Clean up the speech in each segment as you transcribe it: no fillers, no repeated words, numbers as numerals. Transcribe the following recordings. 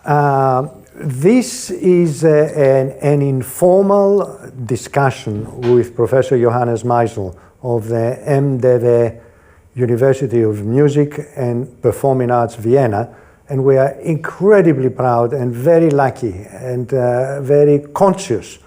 This is an informal discussion with Professor Johannes Meissl of the MDV University of Music and Performing Arts Vienna, and we are incredibly proud and very lucky and very conscious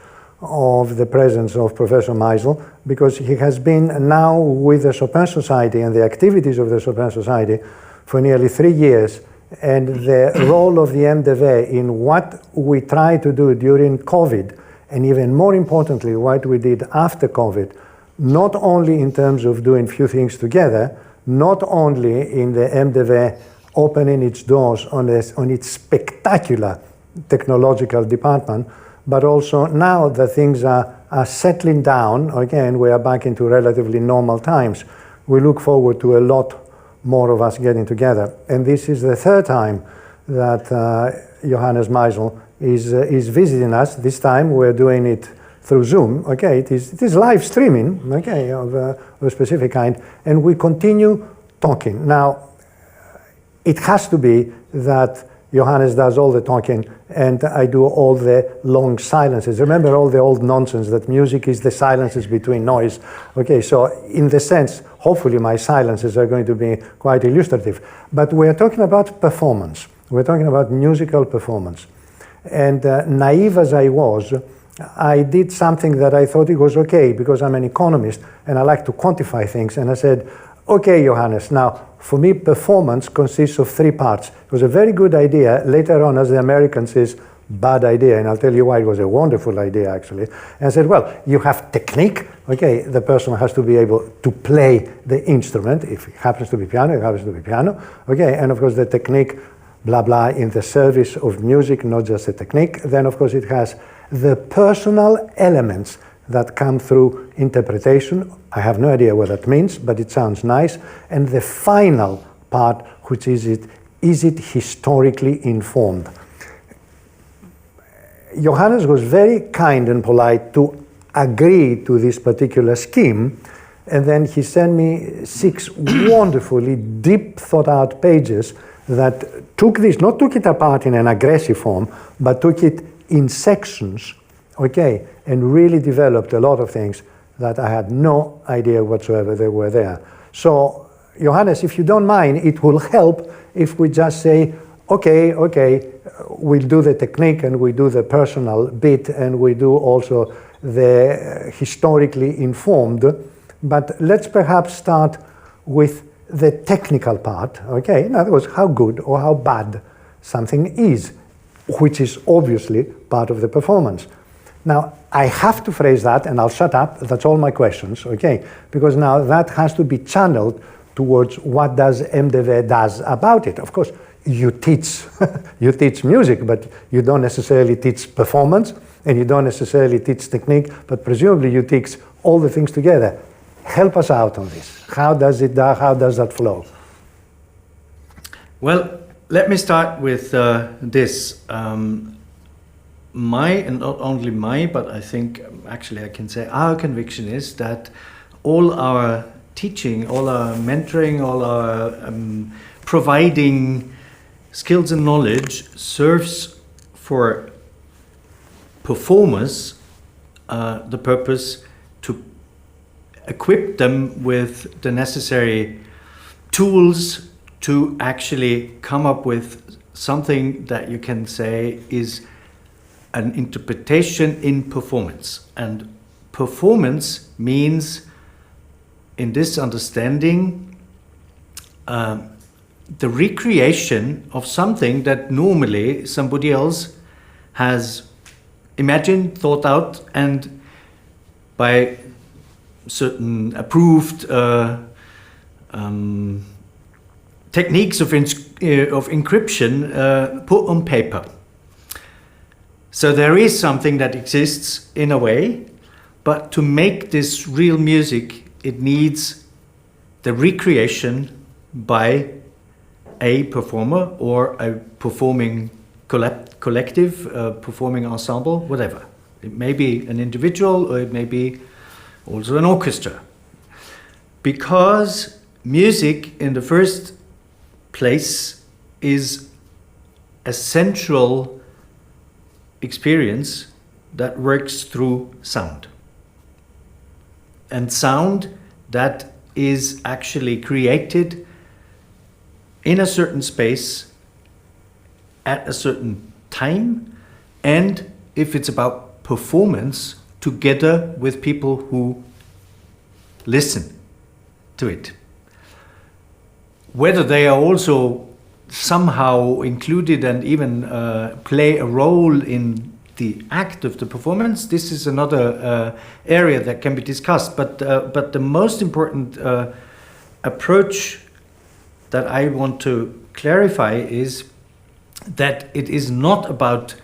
of the presence of Professor Meissl, because he has been now with the Chopin Society and the activities of the Chopin Society for nearly 3 years, and the role of the MDV in what we tried to do during COVID, and even more importantly, what we did after COVID, not only in terms of doing few things together, not only in the MDV opening its doors on its spectacular technological department, but also now that things are settling down, again, we are back into relatively normal times. We look forward to a lot more of us getting together. And this is the third time that Johannes Meissl is visiting us. This time we're doing it through Zoom. Okay, it is live streaming, okay, of a specific kind, and we continue talking. Now, it has to be that Johannes does all the talking and I do all the long silences. Remember all the old nonsense that music is the silences between noise. Okay, so in the sense, hopefully my silences are going to be quite illustrative. But we're talking about performance. We're talking about musical performance. And naive as I was, I did something that I thought it was okay, because I'm an economist and I like to quantify things. And I said, okay, Johannes, now for me performance consists of 3 parts. It was a very good idea. Later on, as the American says, bad idea, and I'll tell you why it was a wonderful idea actually. And I said, well, you have technique. Okay, the person has to be able to play the instrument. If it happens to be piano, it happens to be piano. Okay, and of course the technique, blah, blah, in the service of music, not just a technique. Then of course it has the personal elements that come through interpretation. I have no idea what that means, but it sounds nice. And the final part, which is it historically informed? Johannes was very kind and polite to agree to this particular scheme, and then he sent me 6 wonderfully deep thought out pages that took it apart in an aggressive form, but took it in sections, okay, and really developed a lot of things that I had no idea whatsoever they were there. So, Johannes, if you don't mind, it will help if we just say, okay, we'll do the technique and we do the personal bit and we do also the historically informed, but let's perhaps start with the technical part, okay? In other words, how good or how bad something is, which is obviously part of the performance. Now, I have to phrase that, and I'll shut up, that's all my questions, okay? Because now that has to be channeled towards what does MDV does about it. Of course, you teach, you teach music, but you don't necessarily teach performance, and you don't necessarily teach technique, but presumably you teach all the things together. Help us out on this. How does that flow? Well, let me start with this. My, and not only my, but I think actually I can say our conviction is that all our teaching, all our mentoring, all our providing skills and knowledge serves for performers the purpose to equip them with the necessary tools to actually come up with something that you can say is an interpretation in performance. And performance means, in this understanding, the recreation of something that normally somebody else has imagined, thought out, and by certain approved techniques of encryption put on paper. So there is something that exists in a way, but to make this real music, it needs the recreation by a performer or a performing collective, performing ensemble, whatever. It may be an individual or it may be also an orchestra. Because music in the first place is a central experience that works through sound. And sound that is actually created in a certain space at a certain time, and if it's about performance, together with people who listen to it. Whether they are also somehow included and even play a role in the act of the performance, this is another area that can be discussed. But the most important approach that I want to clarify is that it is not about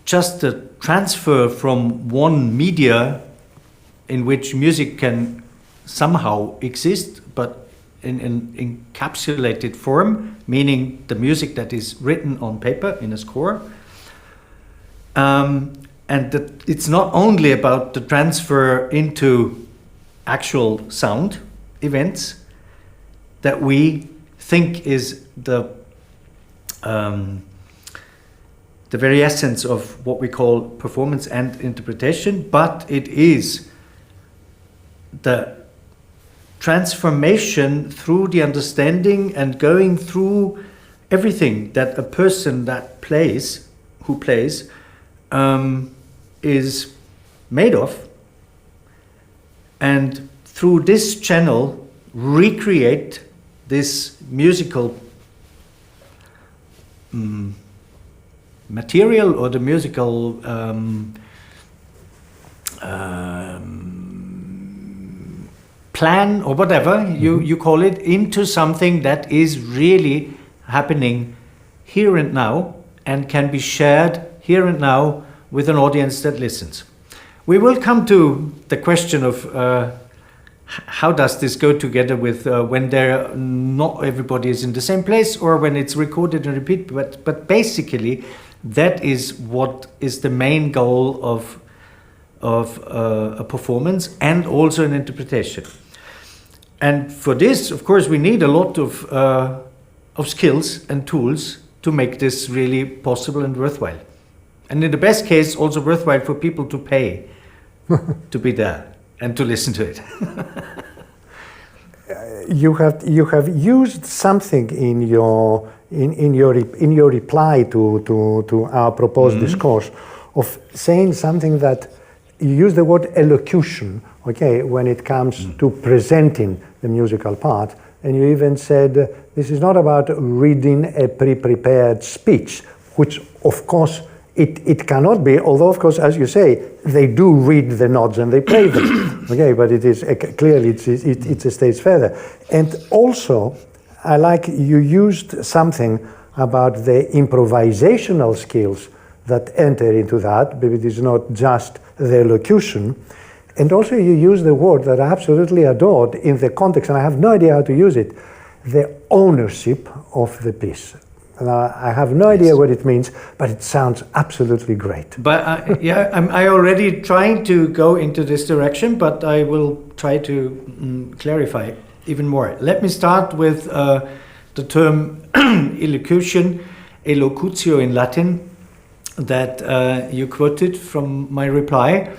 just the transfer from one media in which music can somehow exist, but in an encapsulated form, meaning the music that is written on paper in a score. And that it's not only about the transfer into actual sound events that we think is the very essence of what we call performance and interpretation, but it is the transformation through the understanding and going through everything that a person that plays, who plays, is made of, and through this channel recreate this musical material or the musical plan or whatever you call it, into something that is really happening here and now and can be shared here and now with an audience that listens. We will come to the question of how does this go together with when not everybody is in the same place or when it's recorded and repeated, but basically that is what is the main goal of a performance and also an interpretation. And for this, of course, we need a lot of skills and tools to make this really possible and worthwhile. And in the best case, also worthwhile for people to pay to be there and to listen to it. You have used something in your reply to our proposed discourse of saying something that you use the word elocution, okay, when it comes to presenting the musical part, and you even said this is not about reading a pre-prepared speech, which of course it cannot be, although of course, as you say, they do read the notes and they play them, okay, but it is clearly it's a stage further. And also, I like you used something about the improvisational skills that enter into that, but it is not just the elocution. And also you use the word that I absolutely adored in the context, and I have no idea how to use it, the ownership of the piece. I have no idea what it means, but it sounds absolutely great. But yeah, I already trying to go into this direction, but I will try to clarify even more. Let me start with the term elocution, elocutio in Latin, that you quoted from my reply.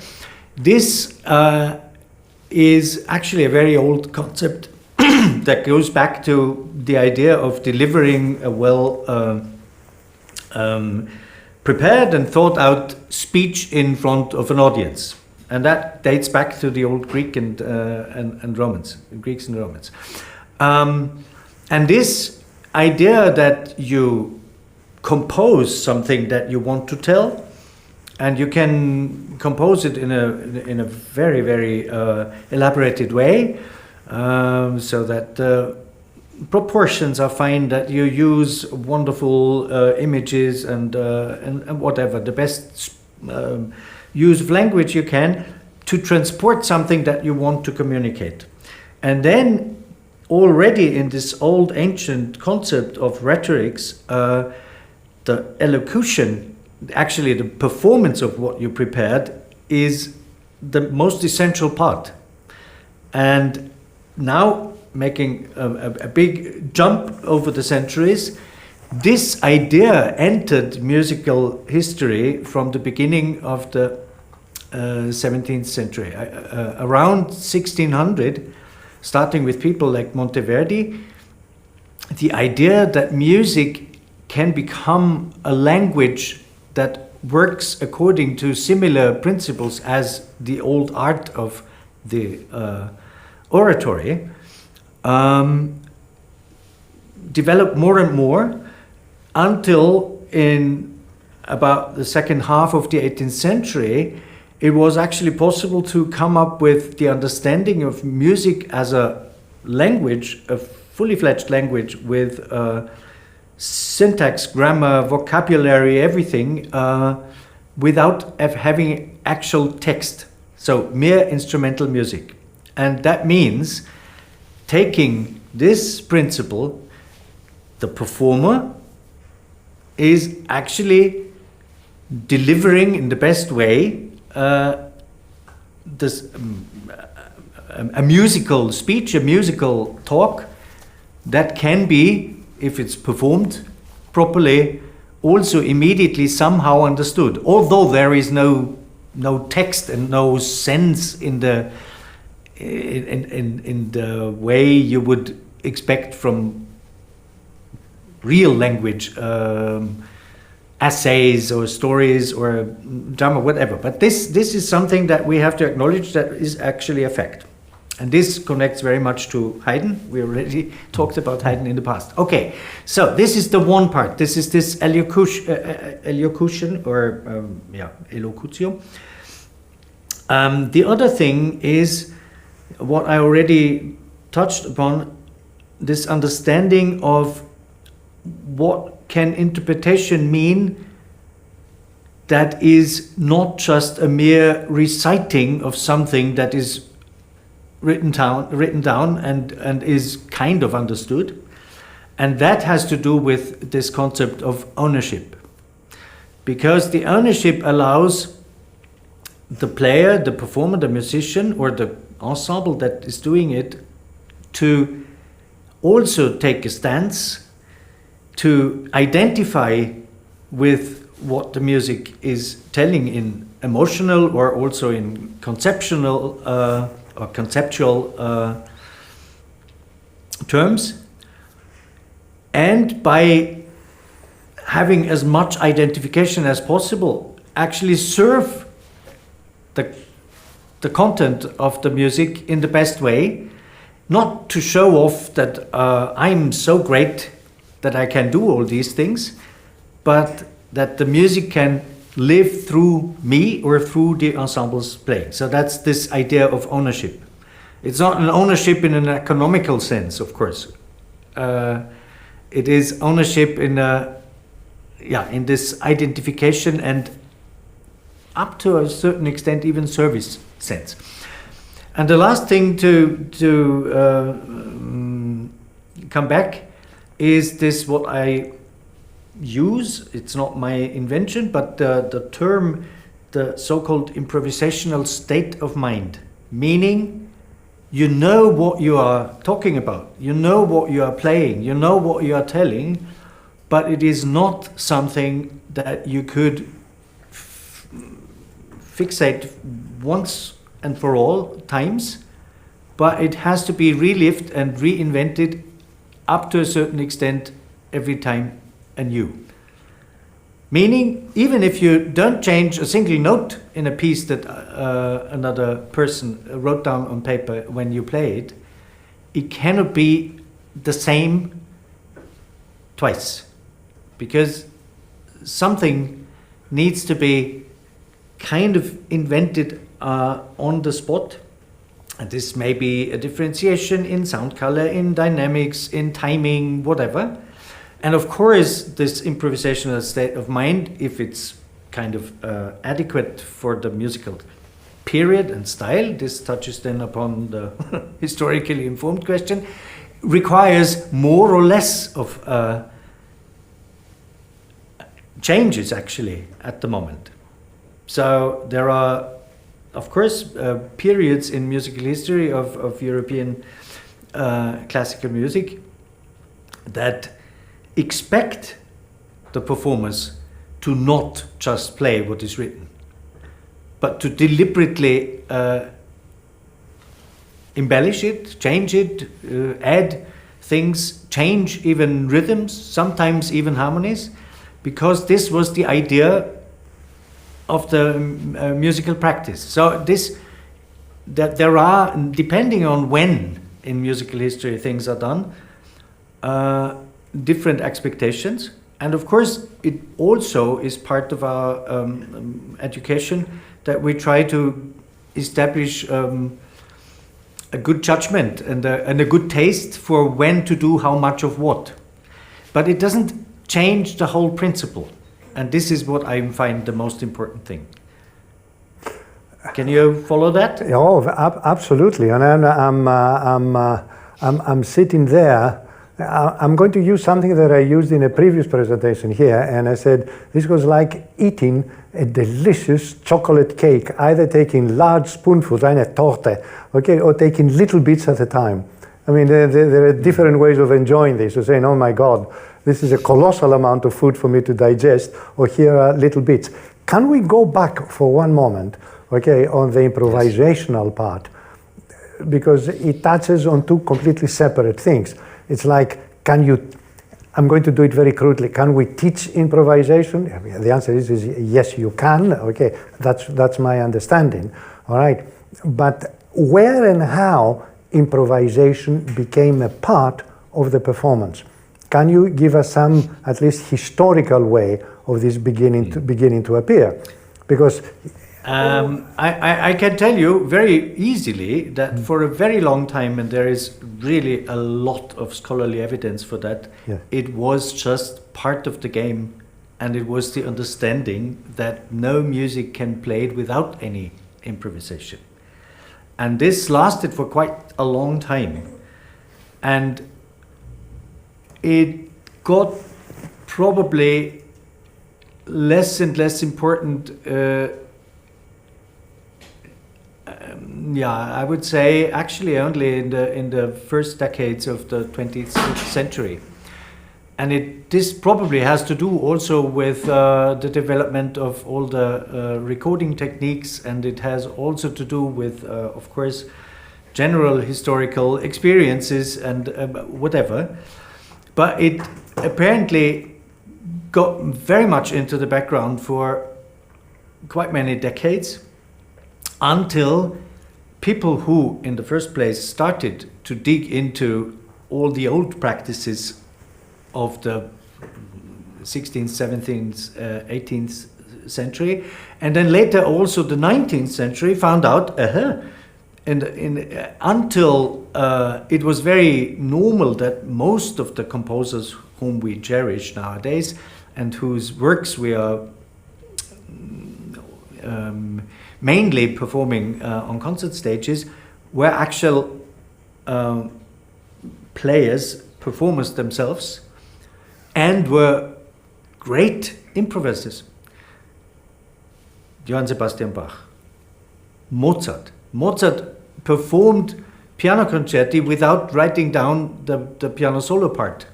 This is actually a very old concept that goes back to the idea of delivering a well prepared and thought out speech in front of an audience. And that dates back to the old Greeks and Romans. And this idea that you compose something that you want to tell, and you can compose it in a very, very elaborated way, so that the proportions are fine, that you use wonderful images and whatever, the best use of language you can to transport something that you want to communicate. And then already in this old ancient concept of rhetorics, the elocution, actually the performance of what you prepared, is the most essential part. And now, making a big jump over the centuries, this idea entered musical history from the beginning of the 17th century. Around 1600, starting with people like Monteverdi, the idea that music can become a language that works according to similar principles as the old art of the oratory developed more and more until in about the second half of the 18th century, it was actually possible to come up with the understanding of music as a language, a fully fledged language with syntax, grammar, vocabulary, everything, without having actual text. So mere instrumental music. And that means taking this principle, the performer is actually delivering in the best way this a musical speech, a musical talk that can be, if it's performed properly, also immediately somehow understood, although there is no text and no sense in the in the way you would expect from real language, essays or stories or drama, whatever. But this is something that we have to acknowledge that is actually a fact. And this connects very much to Haydn. We already talked about Haydn in the past. Okay, so this is the one part. This is this elocution or elocutio. The other thing is what I already touched upon, this understanding of what can interpretation mean that is not just a mere reciting of something that is written down and is kind of understood. And that has to do with this concept of ownership. Because the ownership allows the player, the performer, the musician, or the ensemble that is doing it to also take a stance, to identify with what the music is telling in emotional or also in conceptual terms, and by having as much identification as possible, actually serve the content of the music in the best way, not to show off that I'm so great that I can do all these things, but that the music can live through me or through the ensemble's playing. So that's this idea of ownership. It's not an ownership in an economical sense, of course. It is ownership in this identification and up to a certain extent even service sense. And the last thing to come back is this, what I use, it's not my invention, but the term, the so-called improvisational state of mind, meaning you know what you are talking about, you know what you are playing, you know what you are telling, but it is not something that you could fixate once and for all times, but it has to be relived and reinvented up to a certain extent every time anew. Meaning, even if you don't change a single note in a piece that another person wrote down on paper when you play it, it cannot be the same twice, because something needs to be kind of invented on the spot. And this may be a differentiation in sound color, in dynamics, in timing, whatever. And of course, this improvisational state of mind, if it's kind of adequate for the musical period and style, this touches then upon the historically informed question, requires more or less of changes actually at the moment. So there are, of course, periods in musical history of European classical music that expect the performers to not just play what is written, but to deliberately embellish it, change it, add things, change even rhythms, sometimes even harmonies, because this was the idea of the musical practice. So that there are, depending on when in musical history things are done, different expectations. And of course, it also is part of our education that we try to establish a good judgment and a good taste for when to do how much of what. But it doesn't change the whole principle. And this is what I find the most important thing. Can you follow that? Oh, absolutely. And I'm sitting there. I'm going to use something that I used in a previous presentation here, and I said this was like eating a delicious chocolate cake, either taking large spoonfuls, eine Torte, okay, or taking little bits at a time. I mean, there are different ways of enjoying this. You're saying, oh my God, this is a colossal amount of food for me to digest, or here are little bits. Can we go back for one moment, okay, on the improvisational part? Because it touches on two completely separate things. It's like, I'm going to do it very crudely, can we teach improvisation? The answer is yes, you can, okay, that's my understanding, all right? But where and how improvisation became a part of the performance? Can you give us some, at least historical way of this beginning to appear? Because I can tell you very easily that for a very long time, and there is really a lot of scholarly evidence for that, it was just part of the game, and it was the understanding that no music can be played without any improvisation. And this lasted for quite a long time. And it got probably less and less important, I would say actually only in the first decades of the 20th century. And this probably has to do also with the development of all the recording techniques, and it has also to do with, of course, general historical experiences and whatever. But it apparently got very much into the background for quite many decades, until people who, in the first place, started to dig into all the old practices of the 16th, 17th, 18th century, and then later also the 19th century, found out, until it was very normal that most of the composers whom we cherish nowadays and whose works we are mainly performing on concert stages were actual players, performers themselves, and were great improvisers. Johann Sebastian Bach, Mozart. Mozart performed piano concerti without writing down the piano solo part.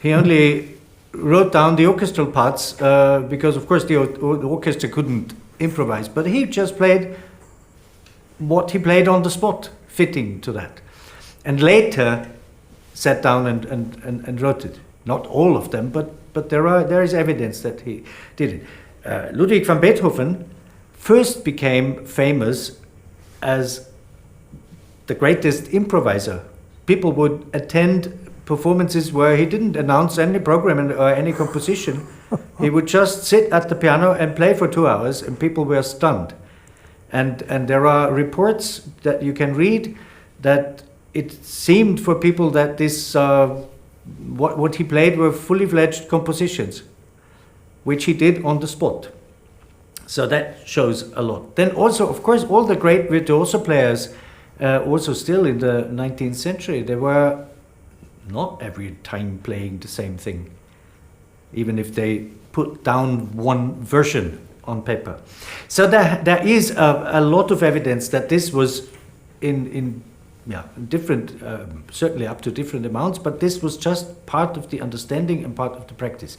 He only wrote down the orchestral parts because, of course, the orchestra couldn't improvise, but he just played what he played on the spot, fitting to that. And later sat down and wrote it. Not all of them, but there is evidence that he did it. Ludwig van Beethoven first became famous as the greatest improviser. People would attend performances where he didn't announce any program or any composition. He would just sit at the piano and play for 2 hours, and people were stunned. And there are reports that you can read that it seemed for people that this what he played were fully fledged compositions, which he did on the spot. So that shows a lot. Then also, of course, all the great virtuoso players, also still in the 19th century, they were not every time playing the same thing, even if they put down one version on paper. So there is a lot of evidence that this was in different, certainly up to different amounts, but this was just part of the understanding and part of the practice.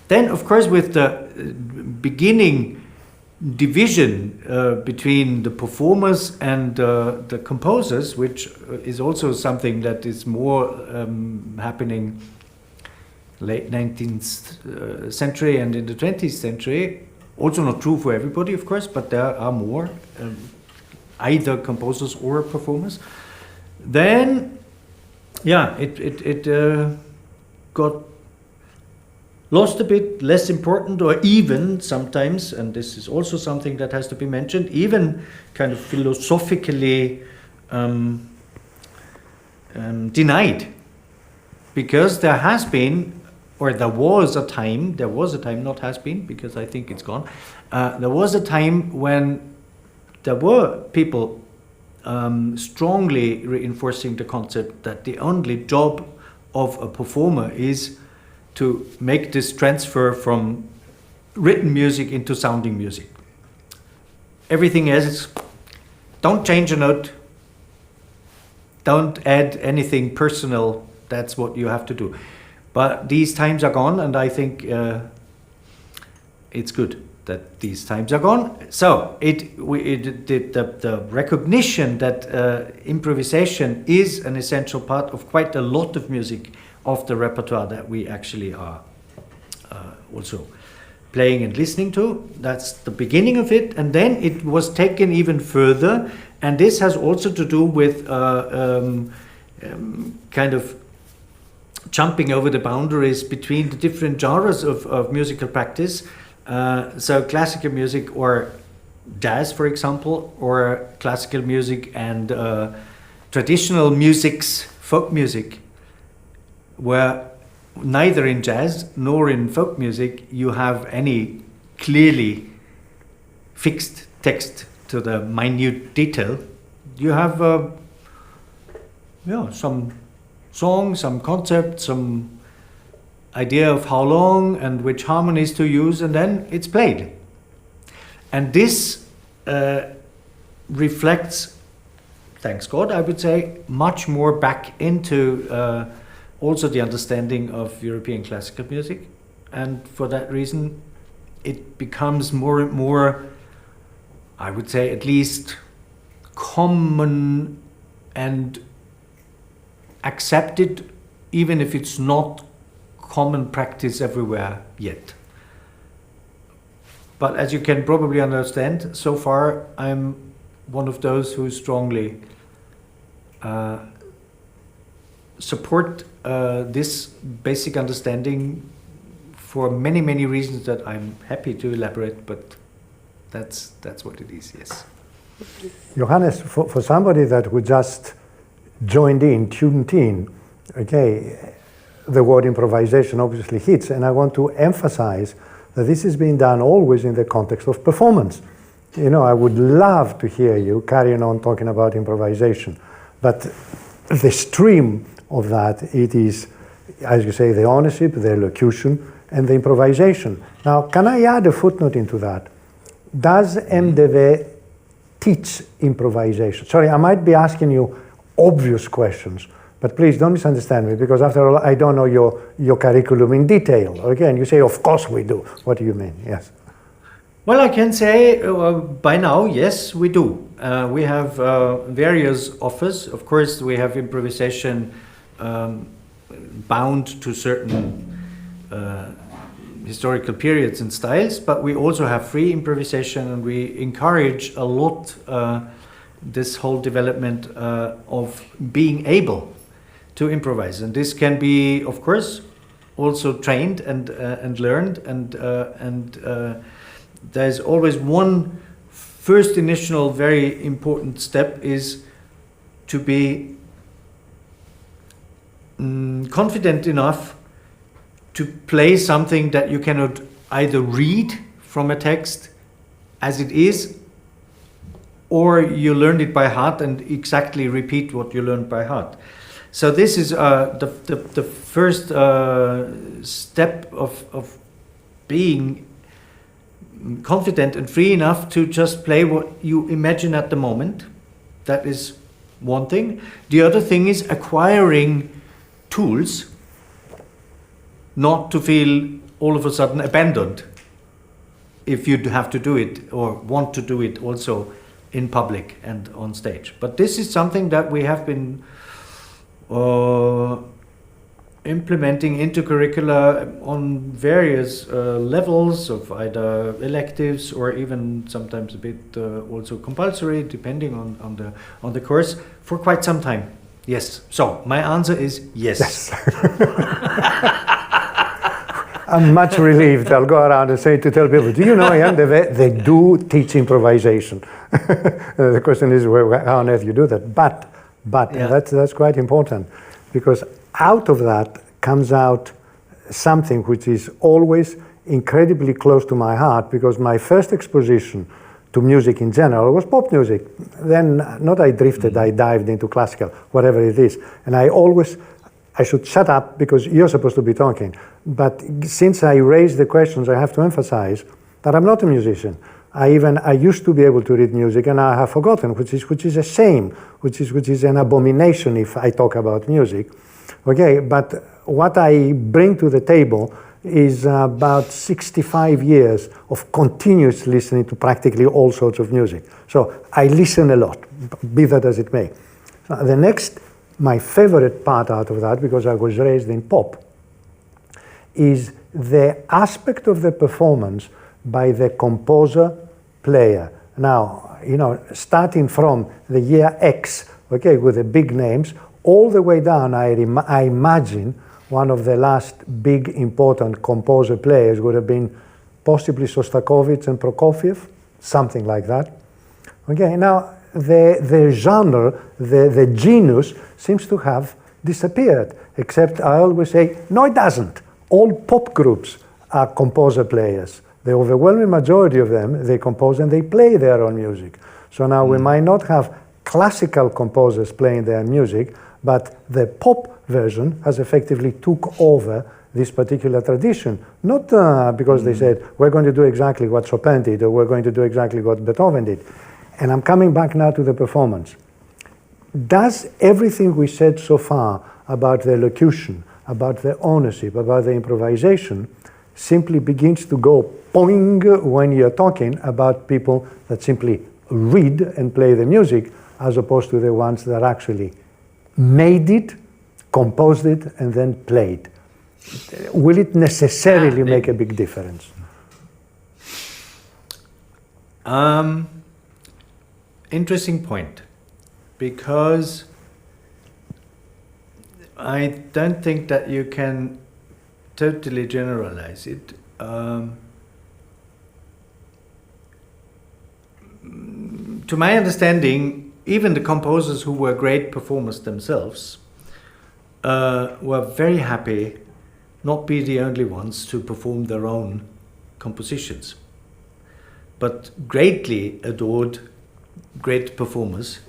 Then, of course, with the beginning division between the performers and the composers, which is also something that is more happening late 19th century and in the 20th century, also not true for everybody, of course, but there are more either composers or performers. Then, it got lost a bit, less important, or even sometimes, and this is also something that has to be mentioned, even kind of philosophically denied, because there has been, or there was a time, not has been, because I think it's gone, there was a time when there were people strongly reinforcing the concept that the only job of a performer is to make this transfer from written music into sounding music. Everything else, don't change a note, don't add anything personal, that's what you have to do. But these times are gone, and I think it's good that these times are gone. So the recognition that improvisation is an essential part of quite a lot of music of the repertoire that we actually are also playing and listening to. That's the beginning of it, and then it was taken even further, and this has also to do with kind of jumping over the boundaries between the different genres of musical practice. So classical music or jazz, for example, or classical music and traditional musics, folk music, where neither in jazz nor in folk music you have any clearly fixed text to the minute detail. You have some song, some concept, some idea of how long and which harmonies to use, and then it's played. And this reflects, thanks God, I would say, much more back into also the understanding of European classical music, and for that reason it becomes more and more, I would say, at least common and accepted, even if it's not common practice everywhere yet. But as you can probably understand, so far I'm one of those who strongly support this basic understanding for many, many reasons that I'm happy to elaborate, but that's what it is, yes. Johannes, for somebody that who just tuned in, okay, the word improvisation obviously hits, and I want to emphasize that this is being done always in the context of performance. You know, I would love to hear you carrying on talking about improvisation, but the stream of that, it is, as you say, the ownership, the elocution, and the improvisation. Now, can I add a footnote into that? Does MDV teach improvisation? Sorry, I might be asking you obvious questions, but please don't misunderstand me, because after all, I don't know your curriculum in detail. Okay, and you say, of course we do. What do you mean? Yes. Well, I can say by now, yes, we do. We have various offers. Of course, we have improvisation bound to certain historical periods and styles, but we also have free improvisation, and we encourage a lot this whole development of being able to improvise. And this can be, of course, also trained and learned, and there's always one first initial very important step is to be confident enough to play something that you cannot either read from a text as it is, or you learned it by heart and exactly repeat what you learned by heart. So this is the first step of being confident and free enough to just play what you imagine at the moment. That is one thing. The other thing is acquiring tools not to feel all of a sudden abandoned if you have to do it or want to do it also in public and on stage. But this is something that we have been implementing into curricula on various levels of either electives or even sometimes a bit also compulsory, depending on the course, for quite some time. Yes. So my answer is yes. Yes. I'm much relieved. I'll go around and say to tell people, do you know, Jan, they do teach improvisation. The question is, how on earth you do that? But Yeah. that's quite important, because out of that comes out something which is always incredibly close to my heart, because my first exposition to music in general was pop music. Then not I drifted, I dived into classical, whatever it is. And I should shut up because you're supposed to be talking. But since I raised the questions, I have to emphasize that I'm not a musician. I used to be able to read music, and I have forgotten, which is a shame, which is an abomination if I talk about music. Okay, but what I bring to the table is about 65 years of continuous listening to practically all sorts of music. So I listen a lot, be that as it may. The next, my favorite part out of that, because I was raised in pop, is the aspect of the performance by the composer player. Now, you know, starting from the year X, okay, with the big names, all the way down, I imagine one of the last big important composer players would have been possibly Shostakovich and Prokofiev, something like that. Okay, now the genre, the genus seems to have disappeared, except I always say, no, it doesn't. All pop groups are composer players. The overwhelming majority of them, they compose and they play their own music. So now we might not have classical composers playing their music, but the pop version has effectively took over this particular tradition. Not because they said, we're going to do exactly what Chopin did, or we're going to do exactly what Beethoven did. And I'm coming back now to the performance. Does everything we said so far about the elocution, about the ownership, about the improvisation, simply begins to go boing when you're talking about people that simply read and play the music, as opposed to the ones that actually made it, composed it, and then played? Will it necessarily make a big difference? Interesting point, because I don't think that you can totally generalize it. To my understanding, even the composers who were great performers themselves were very happy not be the only ones to perform their own compositions, but greatly adored great performers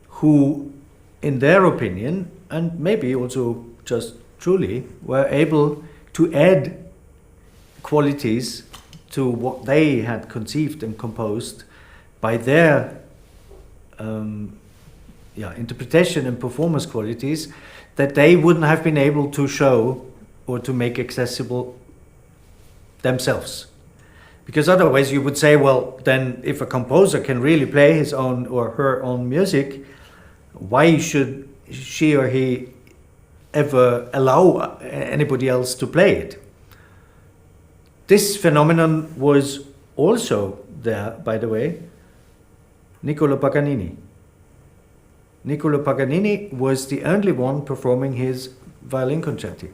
who, in their opinion, and maybe also just truly, were able to add qualities to what they had conceived and composed by their interpretation and performance qualities that they wouldn't have been able to show or to make accessible themselves. Because otherwise you would say, well, then if a composer can really play his own or her own music, why should she or he ever allow anybody else to play it? This phenomenon was also there, by the way, Niccolo Paganini. Niccolo Paganini was the only one performing his violin concerti.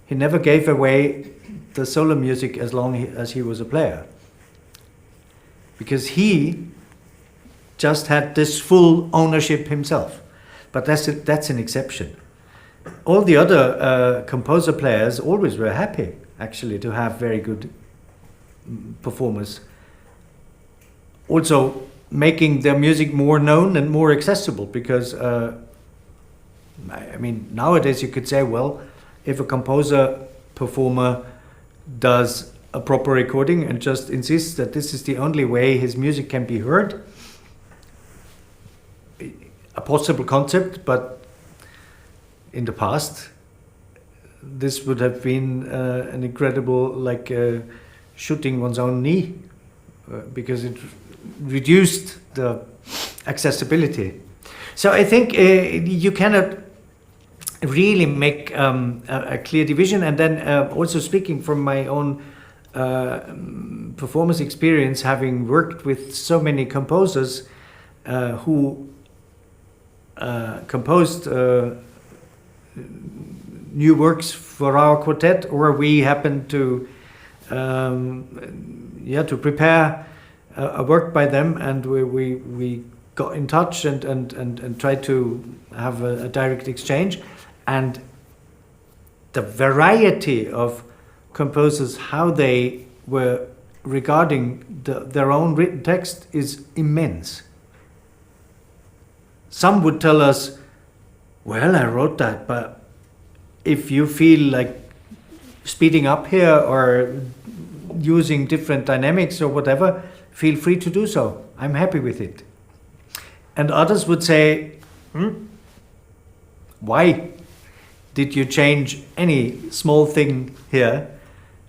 He never gave away the solo music as long as he was a player, because he just had this full ownership himself. But that's an exception. All the other composer players always were happy, actually, to have very good performers. Also making their music more known and more accessible, because I mean, nowadays you could say, well, if a composer performer does a proper recording and just insists that this is the only way his music can be heard, possible concept, but in the past, this would have been an incredible, like shooting one's own knee, because it reduced the accessibility. So I think you cannot really make a clear division. And then also speaking from my own performance experience, having worked with so many composers who composed new works for our quartet, or we happened to to prepare a work by them, and we got in touch and tried to have a direct exchange. And the variety of composers, how they were regarding their own written text, is immense. Some would tell us, well, I wrote that, but if you feel like speeding up here or using different dynamics or whatever, feel free to do so. I'm happy with it. And others would say, why did you change any small thing here?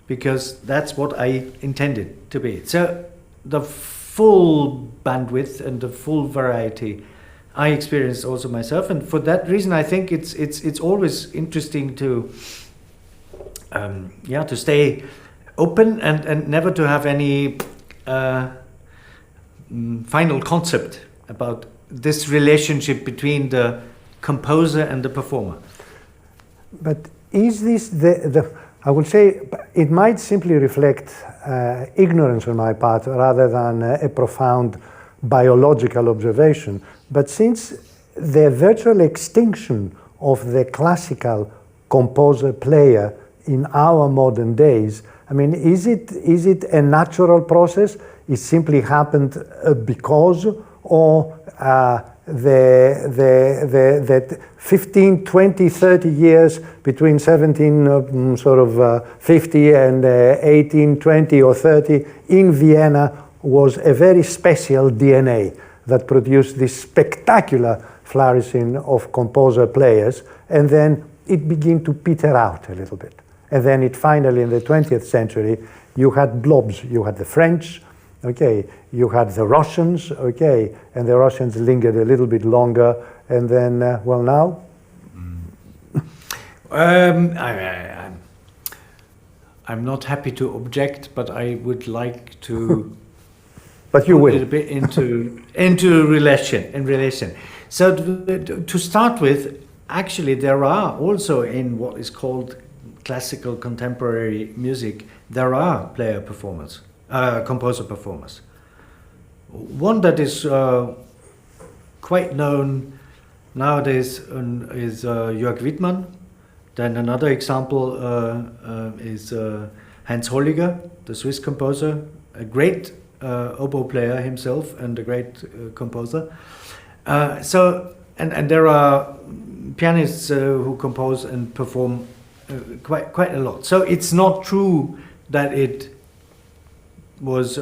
Because that's what I intended to be. So the full bandwidth and the full variety I experienced also myself, and for that reason I think it's always interesting to to stay open and never to have any final concept about this relationship between the composer and the performer. But is this I would say it might simply reflect ignorance on my part rather than a profound biological observation. But since the virtual extinction of the classical composer-player in our modern days, I mean, is it a natural process? It simply happened because, or the 15, 20, 30 years between 1750 and 1820 or 30 in Vienna was a very special DNA that produced this spectacular flourishing of composer players, and then it began to peter out a little bit. And then it finally, in the 20th century, you had blobs. You had the French, okay, you had the Russians, okay, and the Russians lingered a little bit longer, and then, well, now? I'm not happy to object, but I would like to but you will. put it a bit into relation. So to start with, actually there are also in what is called classical contemporary music, there are composer performers. One that is quite known nowadays is Jörg Widmann. Then another example is Hans Holliger, the Swiss composer, a great oboe player himself and a great composer. And there are pianists who compose and perform quite a lot. So it's not true that it was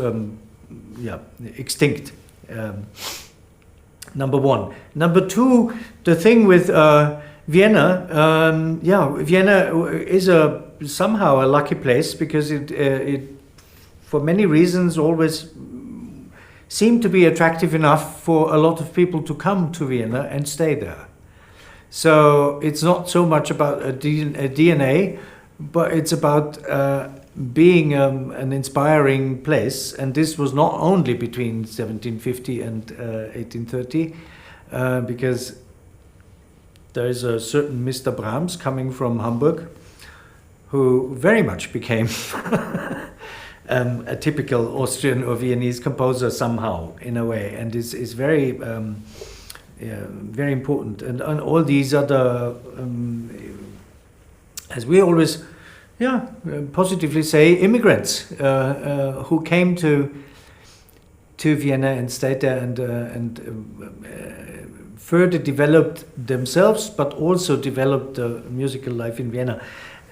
extinct. Number one. Number two, the thing with Vienna, Vienna is somehow a lucky place, because it for many reasons always seemed to be attractive enough for a lot of people to come to Vienna and stay there. So it's not so much about a DNA, but it's about being an inspiring place. And this was not only between 1750 and 1830, because there is a certain Mr. Brahms coming from Hamburg, who very much became a typical Austrian or Viennese composer somehow, in a way, and is very very important. And all these other, as we always positively say, immigrants who came to Vienna and stayed there and further developed themselves, but also developed the musical life in Vienna.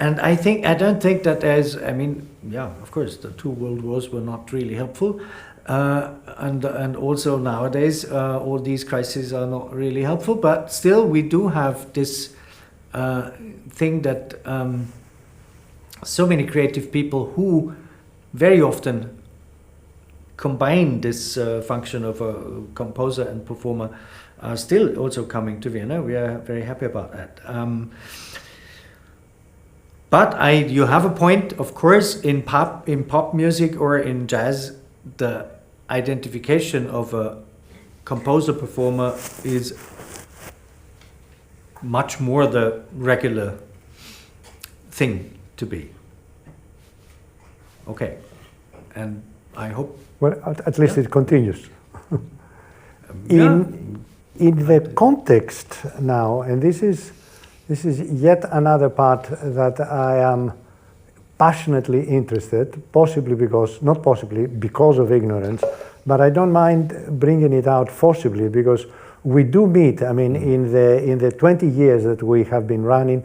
And I don't think that there's, I mean, yeah, of course, the 2 world wars were not really helpful. And also nowadays, all these crises are not really helpful, but still we do have this thing that so many creative people who very often combine this function of a composer and performer are still also coming to Vienna. We are very happy about that. But you have a point, of course, in pop music or in jazz, the identification of a composer-performer is much more the regular thing to be. Okay, and I hope... Well, at least it continues. In the context now, and this is yet another part that I am passionately interested, because of ignorance, but I don't mind bringing it out forcibly, because we do meet, I mean, in the 20 years that we have been running,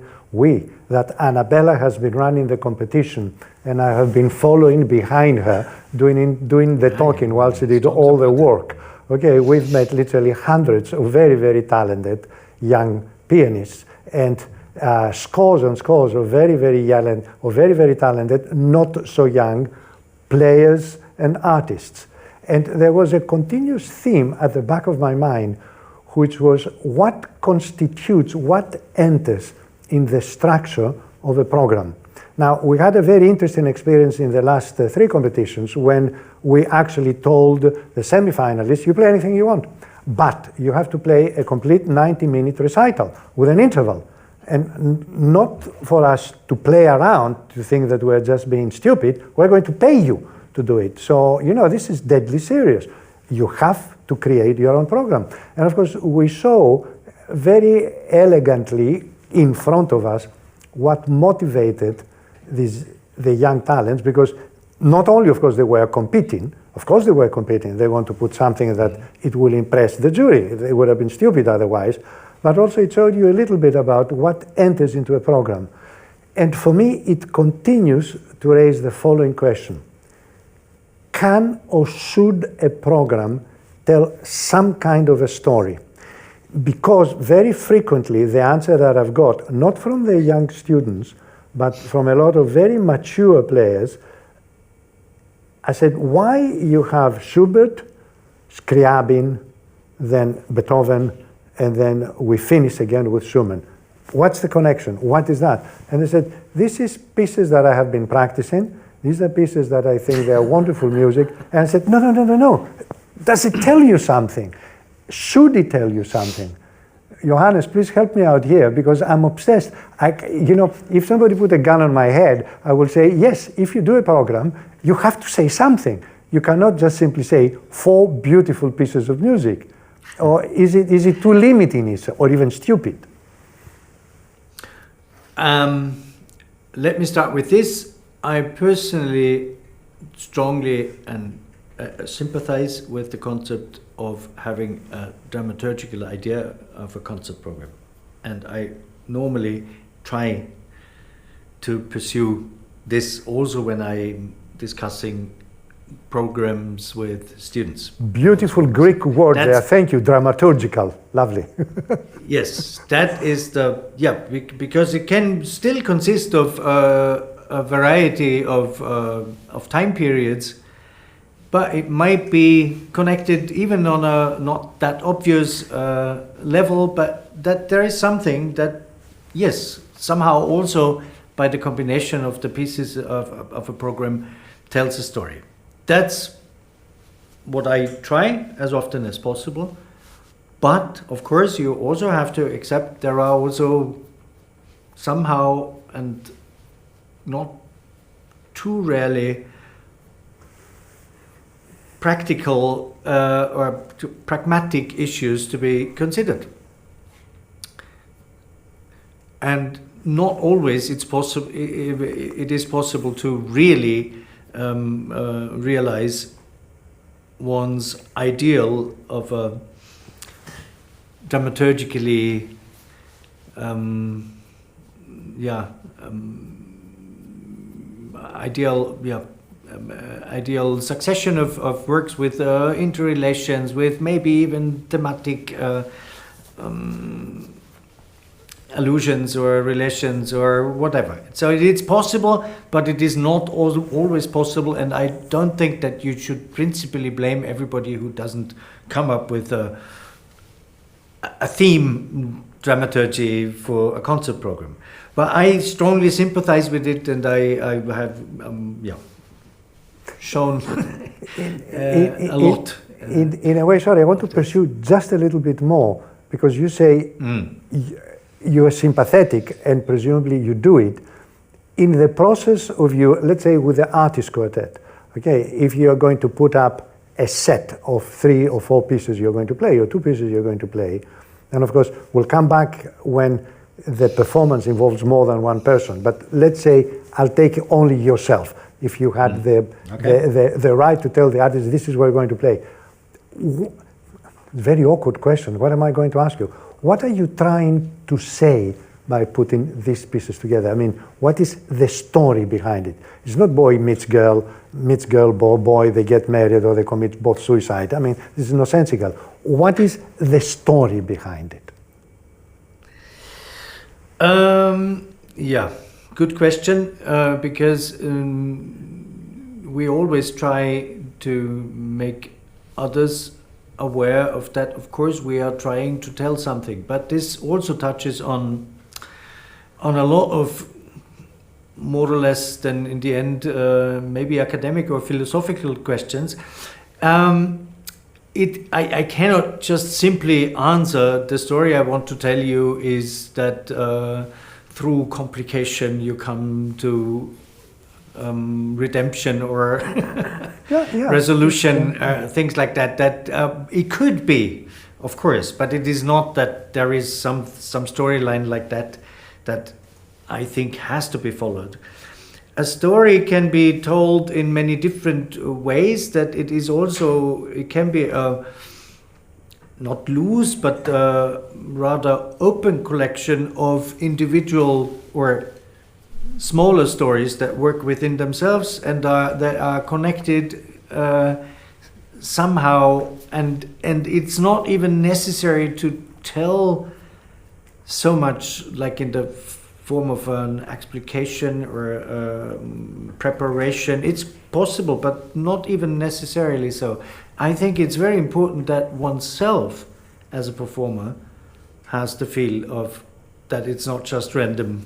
that Annabella has been running the competition, and I have been following behind her, doing the talking while she did all the work. Okay, we've met literally hundreds of very, very talented young pianists, and scores and scores of very, very young, or very, very talented, not so young players and artists. And there was a continuous theme at the back of my mind, which was what constitutes, what enters in the structure of a program. Now, we had a very interesting experience in the last 3 competitions when we actually told the semi-finalists, you play anything you want, but you have to play a complete 90-minute recital with an interval. And not for us to play around, to think that we're just being stupid, we're going to pay you to do it. So, you know, this is deadly serious. You have to create your own program. And of course, we saw very elegantly in front of us what motivated the young talents, because not only, of course, they were competing, they want to put something that it will impress the jury. They would have been stupid otherwise. But also it showed you a little bit about what enters into a program. And for me, it continues to raise the following question. Can or should a program tell some kind of a story? Because very frequently the answer that I've got, not from the young students, but from a lot of very mature players, I said, why you have Schubert, Scriabin, then Beethoven, and then we finish again with Schumann. What's the connection? What is that? And they said, this is pieces that I have been practicing. These are pieces that I think they are wonderful music. And I said, no. Does it tell you something? Should it tell you something? Johannes, please help me out here, because I'm obsessed. If somebody put a gun on my head, I will say, yes, if you do a program, you have to say something. You cannot just simply say 4 beautiful pieces of music. Or is it too limiting, or even stupid? Let me start with this. I personally strongly sympathize with the concept of having a dramaturgical idea of a concert program. And I normally try to pursue this also when I'm discussing programs with students. Beautiful Greek word there, thank you, dramaturgical, lovely. Yes, that is because it can still consist of a variety of time periods, but it might be connected even on a not that obvious level, but that there is something that, yes, somehow also by the combination of the pieces of a program tells a story. That's what I try as often as possible. But of course, you also have to accept there are also somehow, and not too rarely, practical or pragmatic issues to be considered. And not always it is possible to really realize one's ideal of a dramaturgically ideal succession of works with interrelations, with maybe even thematic allusions or relations or whatever. So it's possible, but it is not always possible, and I don't think that you should principally blame everybody who doesn't come up with a theme dramaturgy for a concert program. But I strongly sympathize with it, and I have shown a lot. In a way, sorry, I want to pursue just a little bit more, because you say you are sympathetic, and presumably you do it in the process of you, let's say with the Artis Quartet. Okay, if you are going to put up a set of 3 or 4 pieces you're going to play, or 2 pieces you're going to play, and of course we'll come back when the performance involves more than one person. But let's say I'll take only yourself. If you had the right to tell the artist, this is what we're going to play. Very awkward question. What am I going to ask you? What are you trying to say by putting these pieces together? I mean, what is the story behind it? It's not boy meets girl, boy, they get married, or they commit both suicide. I mean, this is nonsensical. What is the story behind it? Good question, because we always try to make others aware of that. Of course, we are trying to tell something, but this also touches on a lot of more or less than in the end maybe academic or philosophical questions. I cannot just simply answer the story I want to tell you is that through complication you come to redemption or resolution, things like that. That it could be, of course, but it is not that there is some storyline like that I think has to be followed. A story can be told in many different ways. That it can be not loose, but rather open collection of individual or smaller stories that work within themselves and that are connected somehow, and it's not even necessary to tell so much like in the form of an explication or preparation. It's possible, but not even necessarily so. I think it's very important that oneself as a performer has the feel of that it's not just random.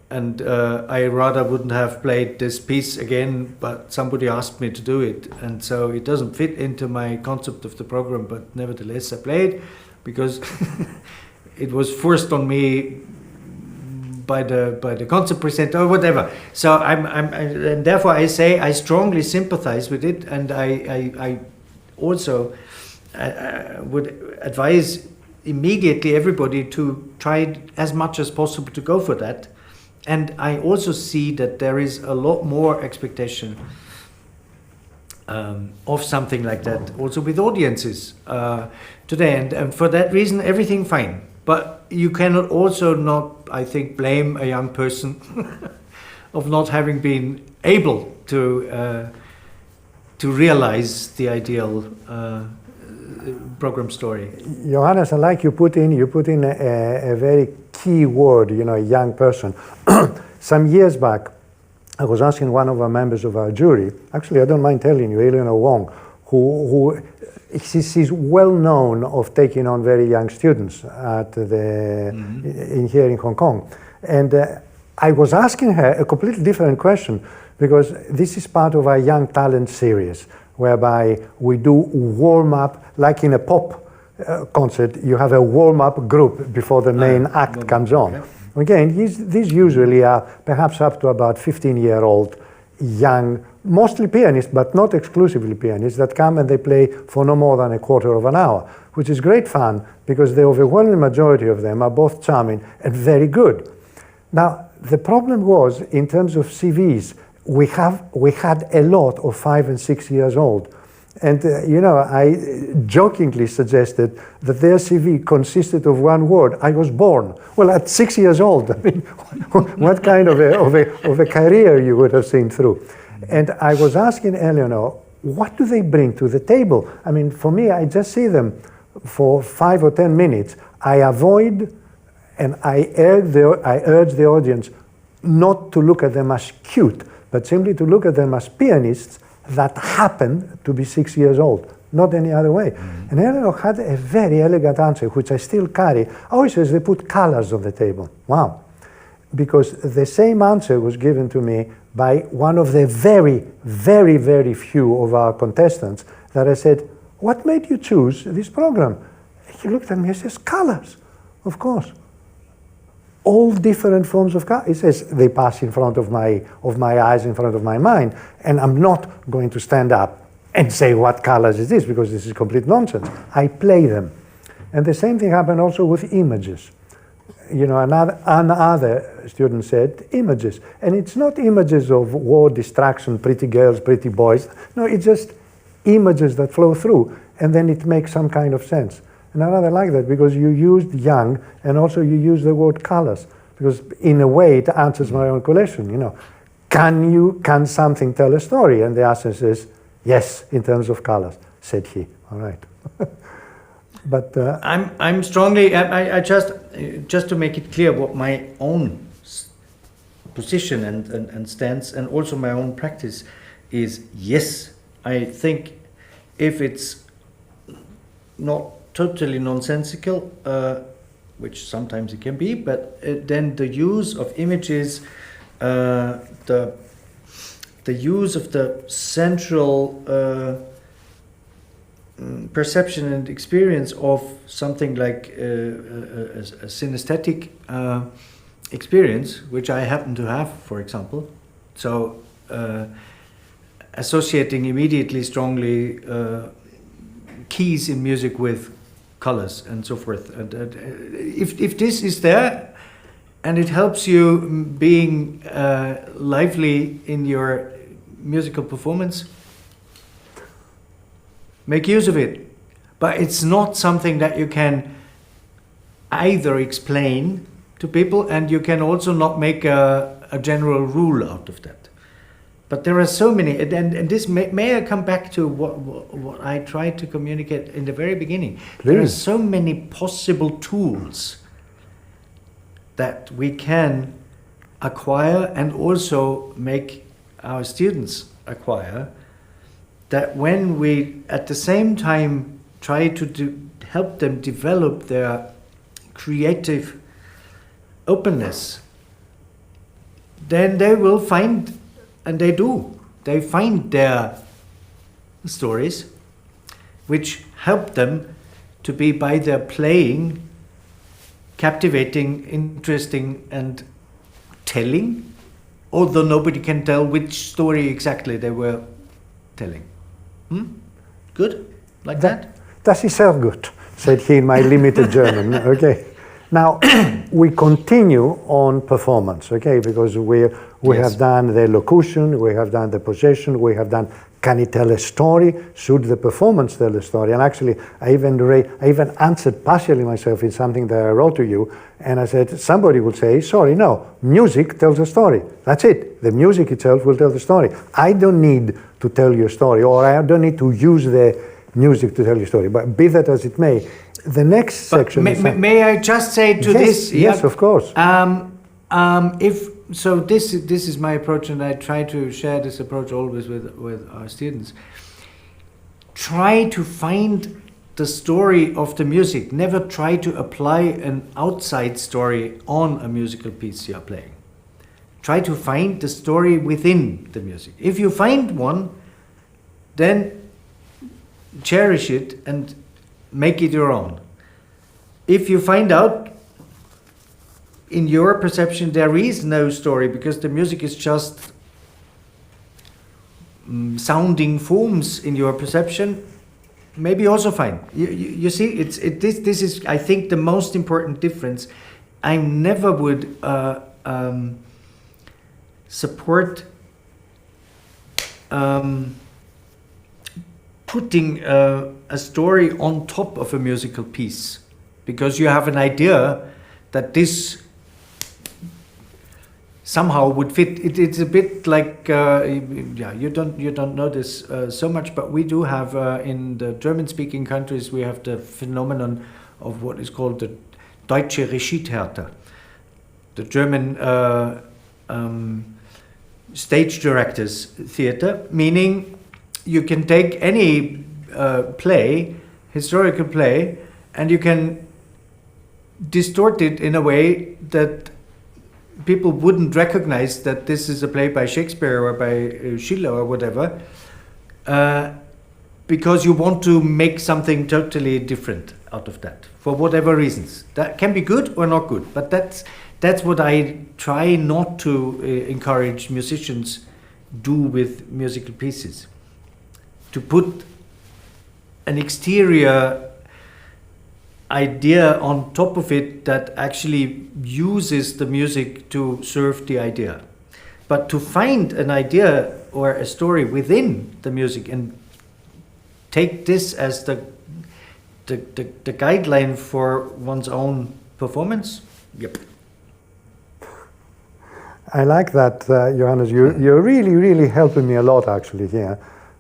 And I rather wouldn't have played this piece again, but somebody asked me to do it. And so it doesn't fit into my concept of the program, but nevertheless I played because it was forced on me by the concert presenter or whatever. So and therefore I say I strongly sympathize with it, and I also would advise immediately everybody to try as much as possible to go for that. And I also see that there is a lot more expectation of something like that also with audiences today, and for that reason everything fine. But you cannot also not, I think, blame a young person of not having been able to realize the ideal program story. Johannes, I like you put in a very key word, a young person. Some years back, I was asking one of our members of our jury, actually I don't mind telling you, Eleanor Wong, who she's well known of taking on very young students at here in Hong Kong. And I was asking her a completely different question, because this is part of our Young Talent series, whereby we do warm-up, like in a pop concert, you have a warm-up group before the main act comes on. Yeah. Again, these usually are perhaps up to about 15-year-old young, mostly pianists, but not exclusively pianists, that come and they play for no more than a quarter of an hour, which is great fun because the overwhelming majority of them are both charming and very good. Now, the problem was, in terms of CVs, we had a lot of 5 and 6 years old. And, I jokingly suggested that their CV consisted of one word: I was born. Well, at 6 years old, I mean, what kind of a career you would have seen through. And I was asking Eleanor, what do they bring to the table? I mean, for me, I just see them for 5 or 10 minutes. I avoid and I urge the audience not to look at them as cute, but simply to look at them as pianists that happen to be 6 years old, not any other way. Mm-hmm. And Eleanor had a very elegant answer, which I still carry. Always says they put colors on the table. Wow. Because the same answer was given to me by one of the very, very, very few of our contestants that I said, what made you choose this program? He looked at me and says, colors, of course. All different forms of color. He says, they pass in front of my eyes, in front of my mind, and I'm not going to stand up and say what colors is this, because this is complete nonsense. I play them. And the same thing happened also with images. Another student said, images. And it's not images of war, distraction, pretty girls, pretty boys. No, it's just images that flow through, and then it makes some kind of sense. And I rather like that, because you used young, and also you used the word colors, because in a way it answers my own question. Can something tell a story? And the answer is yes, in terms of colors, said he. All right. But I'm strongly. I just to make it clear what my own position and stance, and also my own practice is. Yes, I think if it's not totally nonsensical, which sometimes it can be, but then the use of images, the use of the central perception and experience of something like a synesthetic experience, which I happen to have, for example. So associating immediately strongly keys in music with colors and so forth. And if this is there and it helps you being lively in your musical performance, make use of it. But it's not something that you can either explain to people, and you can also not make a general rule out of that. But there are so many, and this may I come back to what I tried to communicate in the very beginning. Please. There are so many possible tools that we can acquire and also make our students acquire, that when we at the same time try to help them develop their creative openness, then they will find, and they find their stories which help them to be, by their playing, captivating, interesting and telling, although nobody can tell which story exactly they were telling. Good? Like that? Das ist sehr gut, said he in my limited German. Okay. Now, we continue on performance, okay, because we have done the locution, we have done the possession, we have done can it tell a story, should the performance tell a story? And actually, I even answered partially myself in something that I wrote to you, and I said, somebody will say, sorry, no, music tells a story. That's it. The music itself will tell the story. I don't need to tell you a story, or I don't need to use the music to tell you a story. But be that as it may, the next section... May I just say to this... Yes, of course. This is my approach, and I try to share this approach always with our students. Try to find the story of the music. Never try to apply an outside story on a musical piece you are playing. Try to find the story within the music. If you find one, then cherish it and make it your own. If you find out in your perception there is no story because the music is just sounding forms in your perception, maybe also fine. You see, this is, I think, the most important difference. I never would support putting a story on top of a musical piece, because you have an idea that this somehow would fit. It's a bit like you don't know this so much, but we do have in the German-speaking countries, we have the phenomenon of what is called the Deutsche Regietheater, the German stage directors theater, meaning you can take any play, historical play, and you can distort it in a way that people wouldn't recognize that this is a play by Shakespeare or by Schiller or whatever, because you want to make something totally different out of that, for whatever reasons. That can be good or not good, but that's what I try not to encourage musicians do with musical pieces. To put an exterior idea on top of it that actually uses the music to serve the idea. But to find an idea or a story within the music and take this as the guideline for one's own performance, yep. I like that, Johannes. You're really helping me a lot actually here,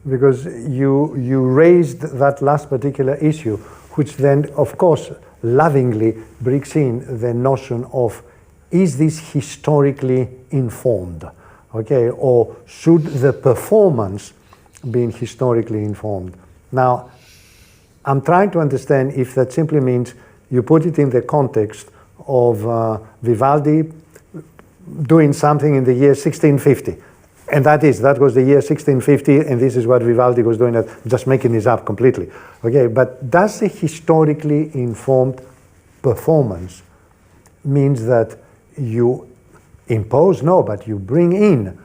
because you raised that last particular issue, which then, of course, lovingly brings in the notion of, is this historically informed, okay, or should the performance be historically informed? Now, I'm trying to understand if that simply means you put it in the context of Vivaldi doing something in the year 1650. And that was the year 1650, and this is what Vivaldi was doing, just making this up completely. Okay, but does the historically informed performance means that you impose? No, but you bring in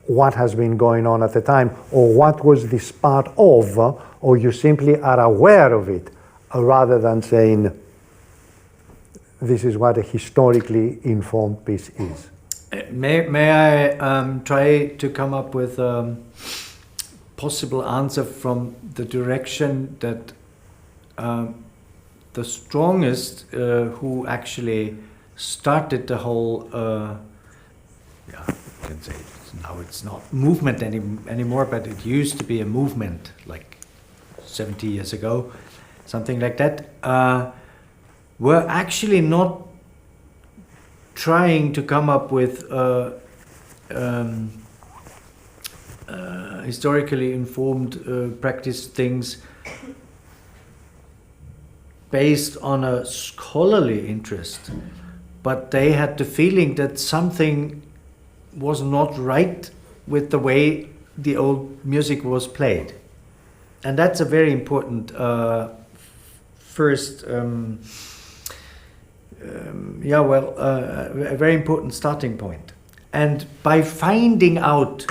what has been going on at the time, or what was this part of, or you simply are aware of it, rather than saying, this is what a historically informed piece is. May I try to come up with a possible answer from the direction that the strongest who actually started the whole, you can say now it's not movement anymore, but it used to be a movement like 70 years ago, something like that, were actually not trying to come up with historically informed practice things based on a scholarly interest, but they had the feeling that something was not right with the way the old music was played. And that's a very important first a very important starting point. And by finding out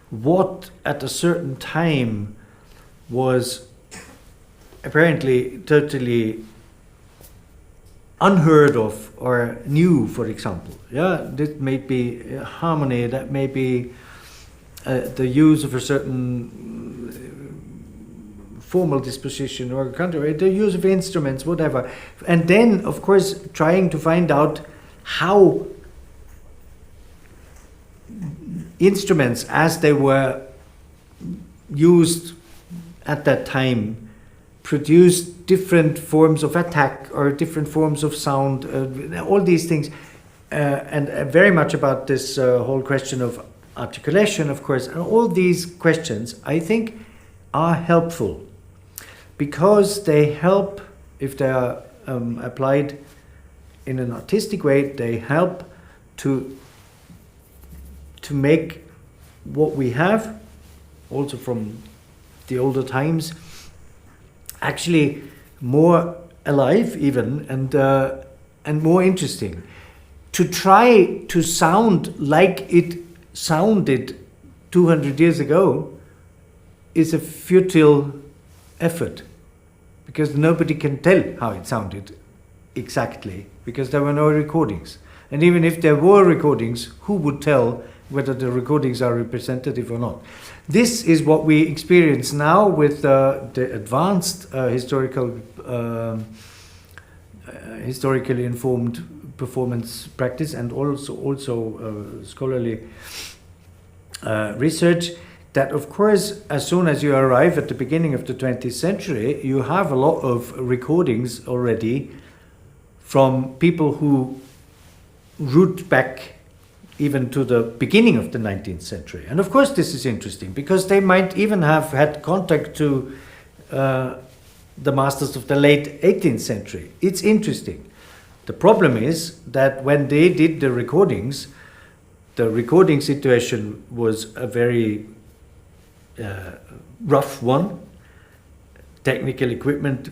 what at a certain time was apparently totally unheard of or new, for example, this may be harmony, that may be the use of a certain formal disposition or country, the use of instruments, whatever. And then, of course, trying to find out how instruments, as they were used at that time, produced different forms of attack or different forms of sound, all these things. And very much about this whole question of articulation, of course, and all these questions, I think, are helpful, because they help, if they are applied in an artistic way, they help to make what we have, also from the older times, actually more alive even, and more interesting. To try to sound like it sounded 200 years ago is a futile effort, because nobody can tell how it sounded exactly, because there were no recordings. And even if there were recordings, who would tell whether the recordings are representative or not. This is what we experience now with the advanced historically informed performance practice, and also scholarly research, that of course as soon as you arrive at the beginning of the 20th century, you have a lot of recordings already from people who root back even to the beginning of the 19th century. And of course this is interesting, because they might even have had contact to the masters of the late 18th century. It's interesting. The problem is that when they did the recordings, the recording situation was a very rough one. Technical equipment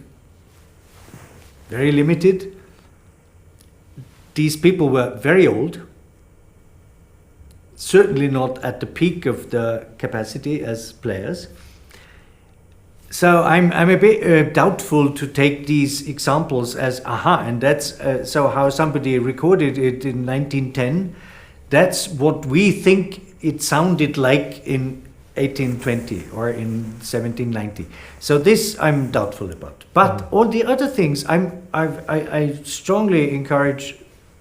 very limited. These people were very old, certainly not at the peak of the capacity as players. So I'm a bit doubtful to take these examples as and that's so how somebody recorded it in 1910. That's what we think it sounded like in 1820 or in 1790. So this I'm doubtful about. But all the other things, I strongly encourage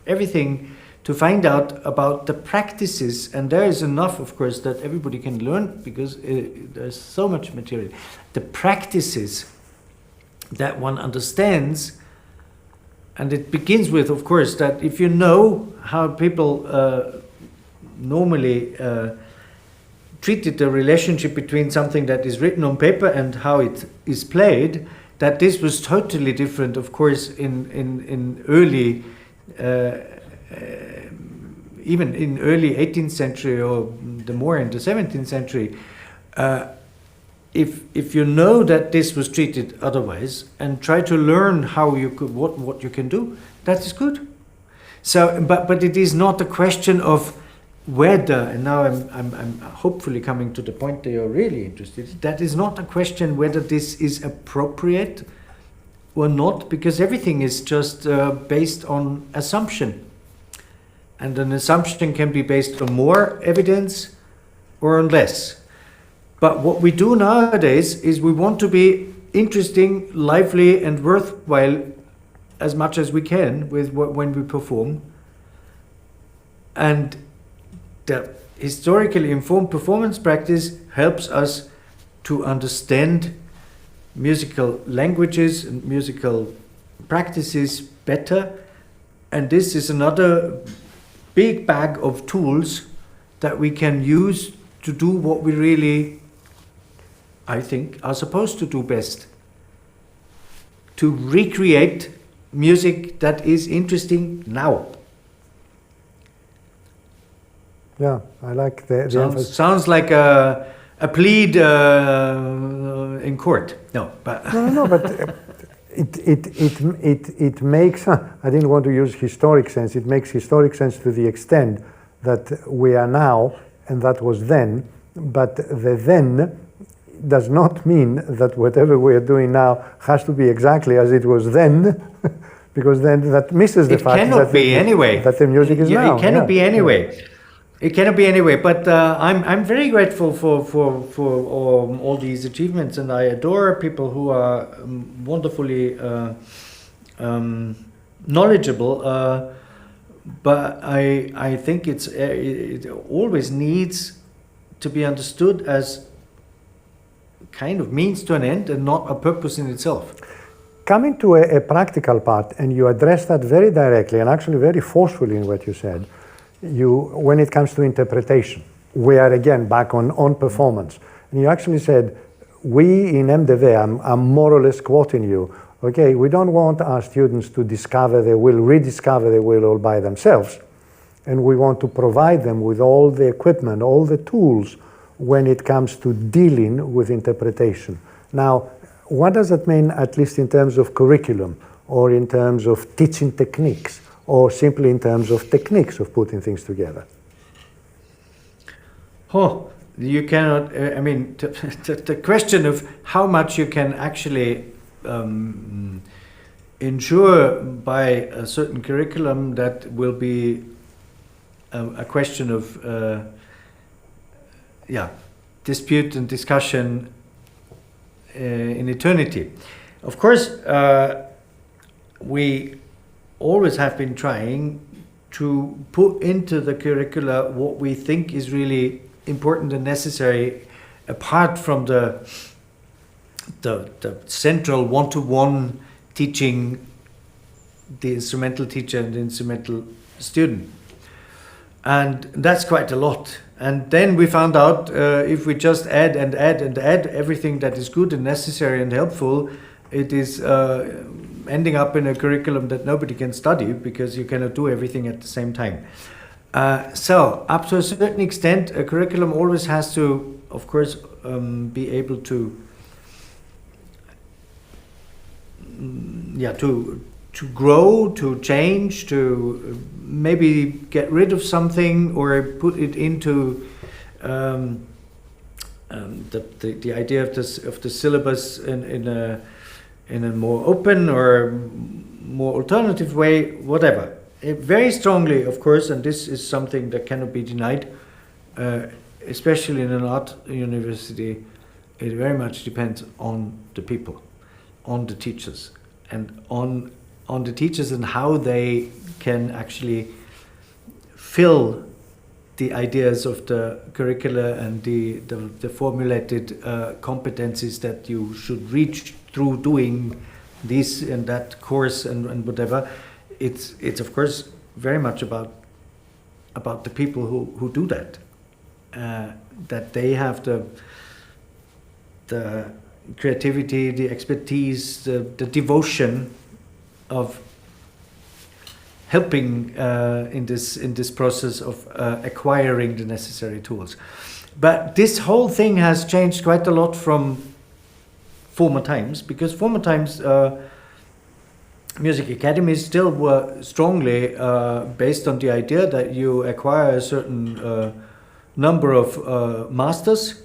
everything to find out about the practices, and there is enough, of course, that everybody can learn, because there's so much material. The practices that one understands, and it begins with, of course, that if you know how people normally treated the relationship between something that is written on paper and how it is played, that this was totally different, of course, in early even in early 18th century, or the more in the 17th century, if you know that this was treated otherwise and try to learn how you could, what you can do, that is good. So, but it is not a question of whether, and now I'm hopefully coming to the point that you're really interested in, that is not a question whether this is appropriate or not, because everything is just based on assumption. And an assumption can be based on more evidence or on less. But what we do nowadays is we want to be interesting, lively, and worthwhile as much as we can with when we perform. And the historically informed performance practice helps us to understand musical languages and musical practices better. And this is another big bag of tools that we can use to do what we really, I think, are supposed to do best. To recreate music that is interesting now. Yeah, I like the sounds like a plead in court. No, but no, but it makes. I didn't want to use historic sense. It makes historic sense to the extent that we are now, and that was then. But the then does not mean that whatever we are doing now has to be exactly as it was then, because then that misses the fact that that the music is now. It cannot be anyway. It cannot be anyway, but I'm very grateful for all these achievements, and I adore people who are wonderfully knowledgeable. But I think it always needs to be understood as kind of means to an end and not a purpose in itself. Coming to a practical part, and you address that very directly and actually very forcefully in what you said. When it comes to interpretation, we are again back on performance. And you actually said, we in MDV, I'm more or less quoting you, okay, we don't want our students to discover their will, rediscover their will all by themselves. And we want to provide them with all the equipment, all the tools when it comes to dealing with interpretation. Now, what does that mean, at least in terms of curriculum, or in terms of teaching techniques, or simply in terms of techniques of putting things together? Oh, you cannot, I mean, the question of how much you can actually ensure by a certain curriculum, that will be a question of dispute and discussion in eternity. Of course, we always have been trying to put into the curricula what we think is really important and necessary, apart from the central one-to-one teaching the instrumental teacher and the instrumental student. And that's quite a lot. And then we found out if we just add and add and add everything that is good and necessary and helpful, it is ending up in a curriculum that nobody can study, because you cannot do everything at the same time. So up to a certain extent, a curriculum always has to, of course, be able to to grow, to change, to maybe get rid of something or put it into the idea of the syllabus in a more open or more alternative way, whatever. Very strongly, of course, and this is something that cannot be denied, especially in an art university, it very much depends on the people, on the teachers, and on the teachers and how they can actually fill the ideas of the curricula and the formulated competencies that you should reach through doing this and that course and whatever. It's of course very much about the people who do that, that they have the creativity, the expertise, the devotion of helping in this process of acquiring the necessary tools. But this whole thing has changed quite a lot from former times, because former times music academies still were strongly based on the idea that you acquire a certain number of masters.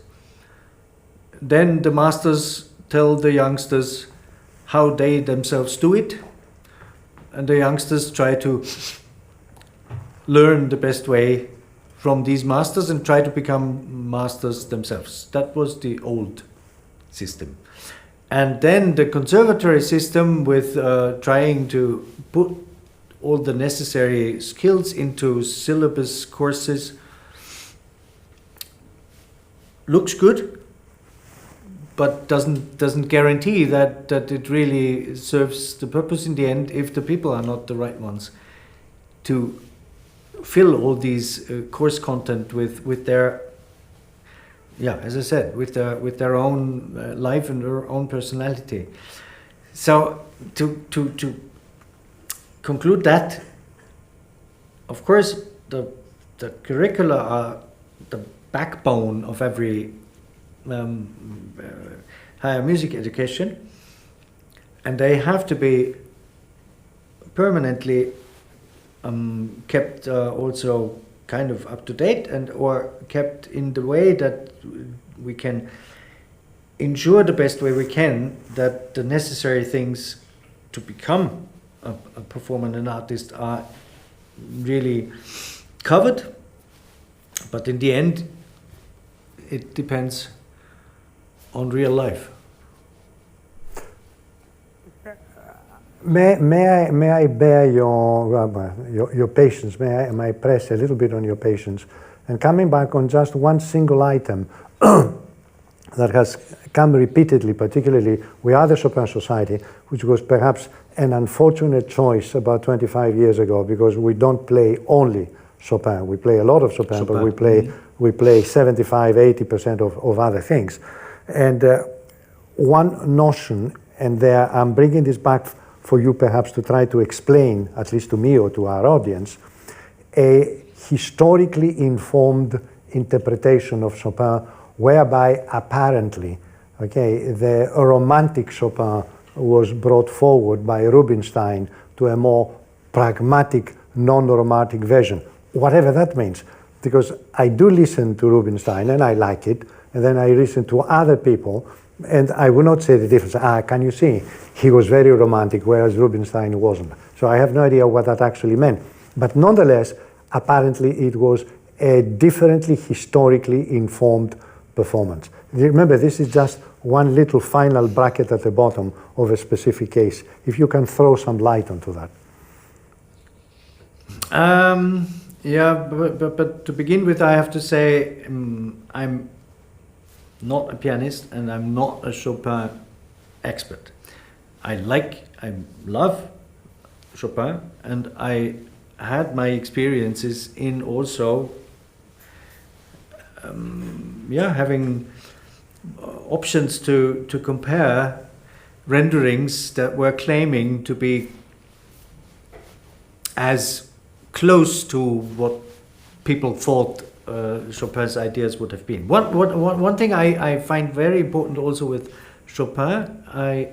Then the masters tell the youngsters how they themselves do it, and the youngsters try to learn the best way from these masters and try to become masters themselves. That was the old system. And then the conservatory system, with trying to put all the necessary skills into syllabus courses, looks good, but doesn't guarantee that it really serves the purpose in the end, if the people are not the right ones to fill all these course content with their, as I said, with their own life and their own personality. So to conclude that, of course, the curricula are the backbone of every higher music education, and they have to be permanently kept also kind of up to date, and or kept in the way that we can ensure the best way we can that the necessary things to become a performer and an artist are really covered. But in the end, it depends on real life. May I bear your patience? May I press a little bit on your patience? And coming back on just one single item that has come repeatedly, particularly with other Chopin Society, which was perhaps an unfortunate choice about 25 years ago, because we don't play only Chopin. We play a lot of Chopin. But we play 75-80% of other things. And one notion, and there I'm bringing this back for you perhaps to try to explain, at least to me or to our audience, a historically informed interpretation of Chopin, whereby apparently, the romantic Chopin was brought forward by Rubinstein to a more pragmatic, non-romantic version, whatever that means. Because I do listen to Rubinstein and I like it, and then I listen to other people, and I will not say the difference. Can you see? He was very romantic, whereas Rubinstein wasn't. So I have no idea what that actually meant. But nonetheless, apparently it was a differently historically informed performance. Remember, this is just one little final bracket at the bottom of a specific case. If you can throw some light onto that. Yeah, but to begin with, I have to say I'm not a pianist and I'm not a Chopin expert. I love Chopin, and I had my experiences in also having options to compare renderings that were claiming to be as close to what people thought Chopin's ideas would have been. One thing I find very important also with Chopin, I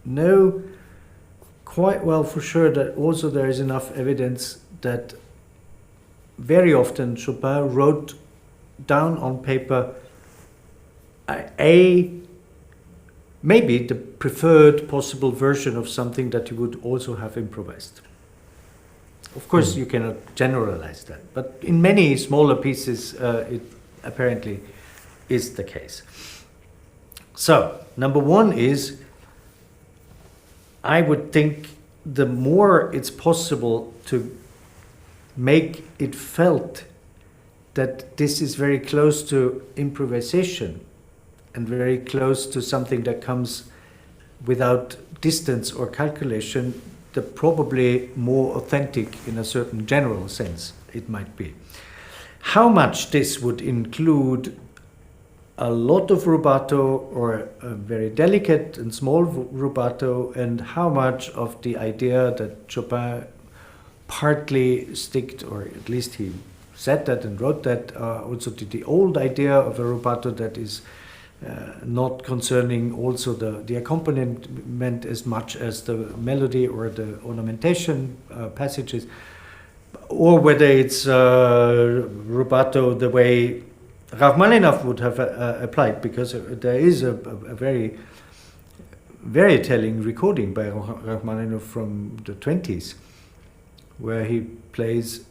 know quite well for sure that also there is enough evidence that very often wrote down on paper maybe the preferred possible version of something that you would also have improvised. Of course, you cannot generalize that, but in many smaller pieces, it apparently is the case. So, number one is, I would think the more it's possible to make it felt that this is very close to improvisation and very close to something that comes without distance or calculation, the probably more authentic in a certain general sense it might be. How much this would include a lot of rubato or a very delicate and small rubato, and how much of the idea that Chopin partly sticked, or at least he said that and wrote that, also the old idea of a rubato that is not concerning also the accompaniment as much as the melody or the ornamentation passages, or whether it's rubato the way Rachmaninoff would have applied, because there is a very, very telling recording by Rachmaninoff from the 20s, where he plays,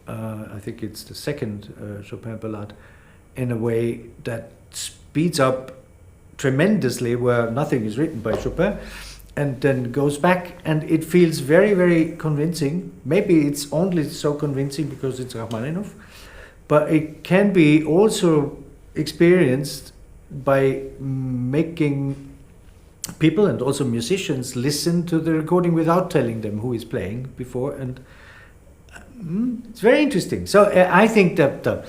I think it's the second Chopin ballade, in a way that speeds up tremendously, where nothing is written by Chopin, and then goes back, and it feels very, very convincing. Maybe it's only so convincing because it's Rachmaninoff, but it can be also experienced by making people and also musicians listen to the recording without telling them who is playing before, and it's very interesting. So I think that the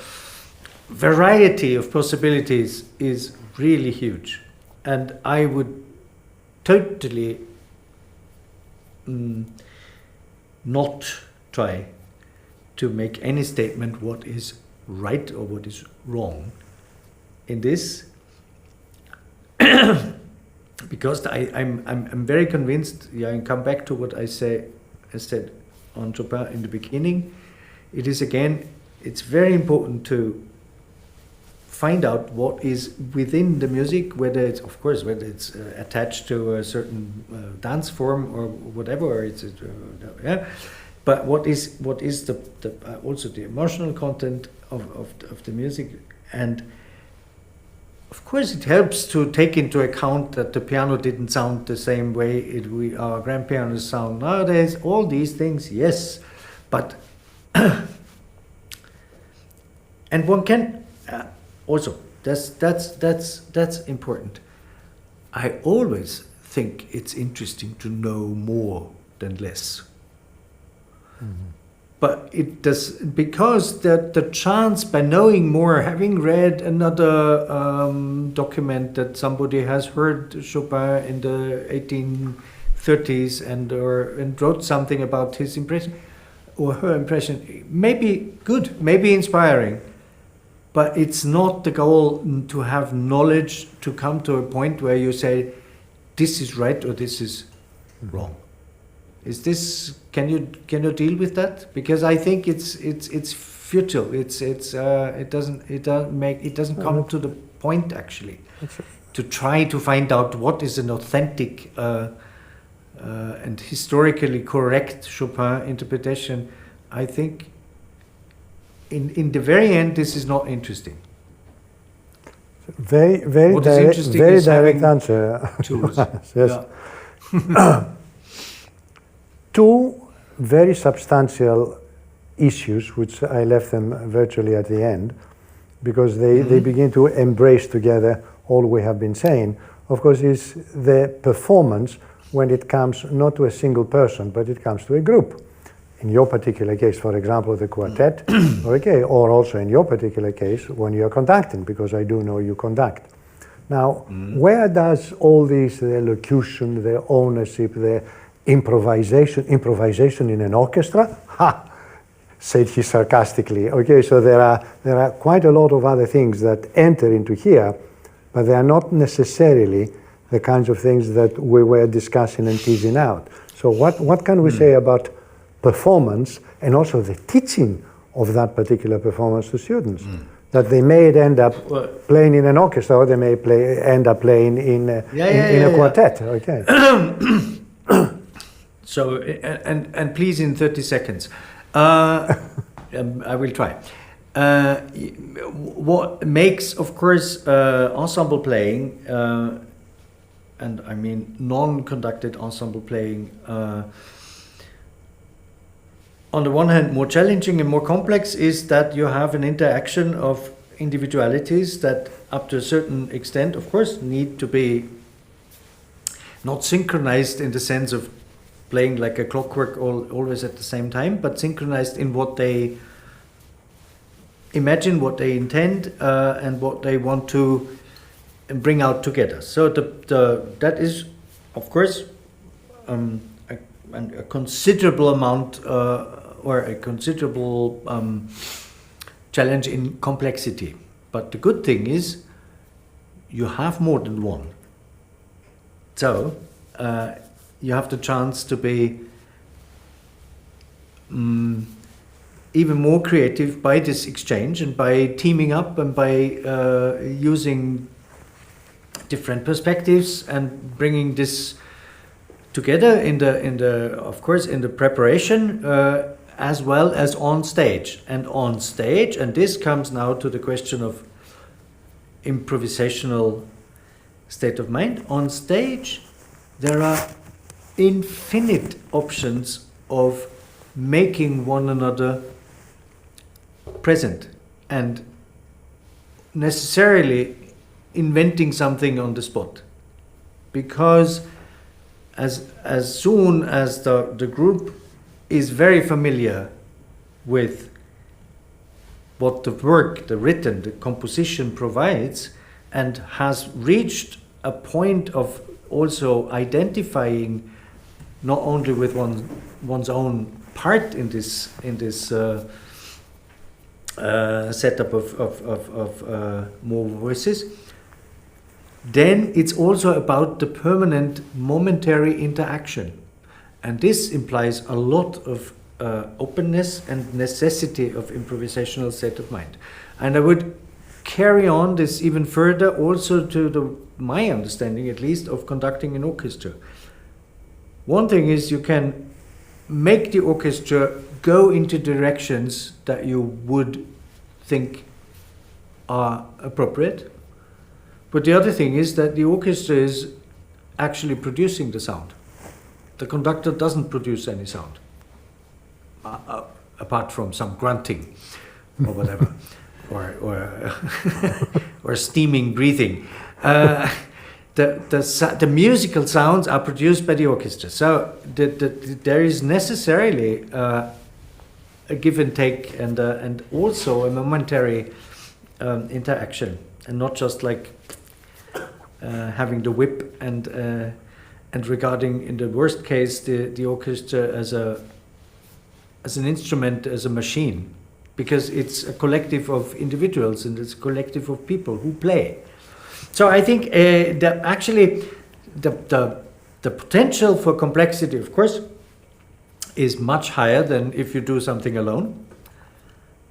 variety of possibilities is really huge, and I would totally not try to make any statement what is right or what is wrong in this, because I'm very convinced. Yeah, and come back to what I said on Chopin in the beginning. It is again, it's very important to find out what is within the music, whether it's, of course, whether it's attached to a certain dance form or whatever, or it's but what is the also the emotional content of the music. And of course it helps to take into account that the piano didn't sound the same way our grand pianos sound nowadays, all these things, yes, but and one can also, that's important. I always think it's interesting to know more than less. Mm-hmm. But it does, because the chance, by knowing more, having read another document that somebody has heard Chopin in the 1830s and wrote something about his impression or her impression, maybe good, maybe inspiring. But it's not the goal to have knowledge to come to a point where you say, this is right or this is wrong. Is this? Can you deal with that? Because I think it's futile. It doesn't come to the point actually. To try to find out what is an authentic and historically correct Chopin interpretation, I think in the very end, this is not interesting. Very What is interesting very is direct having answer. tools. Yes. Yeah. Two very substantial issues, which I left them virtually at the end, because they begin to embrace together all we have been saying. Of course, is the performance when it comes not to a single person, but it comes to a group. In your particular case, for example, the quartet, okay, or also in your particular case, when you're conducting, because I do know you conduct. Now, where does all this, the elocution, the ownership, the improvisation in an orchestra? Ha! Said he sarcastically. Okay, so there are quite a lot of other things that enter into here, but they are not necessarily the kinds of things that we were discussing and teasing out. So what can we say about performance and also the teaching of that particular performance to students? That they may end up playing in an orchestra, or they may end up playing in a quartet. Okay. So, and please, in 30 seconds. I will try. What makes, of course, ensemble playing, and I mean non-conducted ensemble playing, on the one hand more challenging and more complex, is that you have an interaction of individualities that up to a certain extent, of course, need to be not synchronized in the sense of playing like a clockwork always at the same time, but synchronized in what they imagine, what they intend, and what they want to bring out together. So that is, of course, a considerable amount or a considerable challenge in complexity. But the good thing is you have more than one. So you have the chance to be even more creative by this exchange and by teaming up and by using different perspectives and bringing this together in the of course in the preparation as well as on stage. And on stage, and this comes now to the question of improvisational state of mind. On stage there are infinite options of making one another present and necessarily inventing something on the spot, because as soon as the group is very familiar with what the work, the written, the composition provides, and has reached a point of also identifying not only with one's own part in this setup of more voices, then it's also about the permanent momentary interaction. And this implies a lot of openness and necessity of improvisational state of mind. And I would carry on this even further also to my understanding, at least, of conducting an orchestra. One thing is you can make the orchestra go into directions that you would think are appropriate. But the other thing is that the orchestra is actually producing the sound. The conductor doesn't produce any sound, apart from some grunting or whatever, or steaming breathing. The musical sounds are produced by the orchestra. So there is necessarily a give and take and also a momentary interaction, and not just like having the whip and regarding, in the worst case, the orchestra as an instrument, as a machine, because it's a collective of individuals and it's a collective of people who play. So I think that actually the potential for complexity, of course, is much higher than if you do something alone.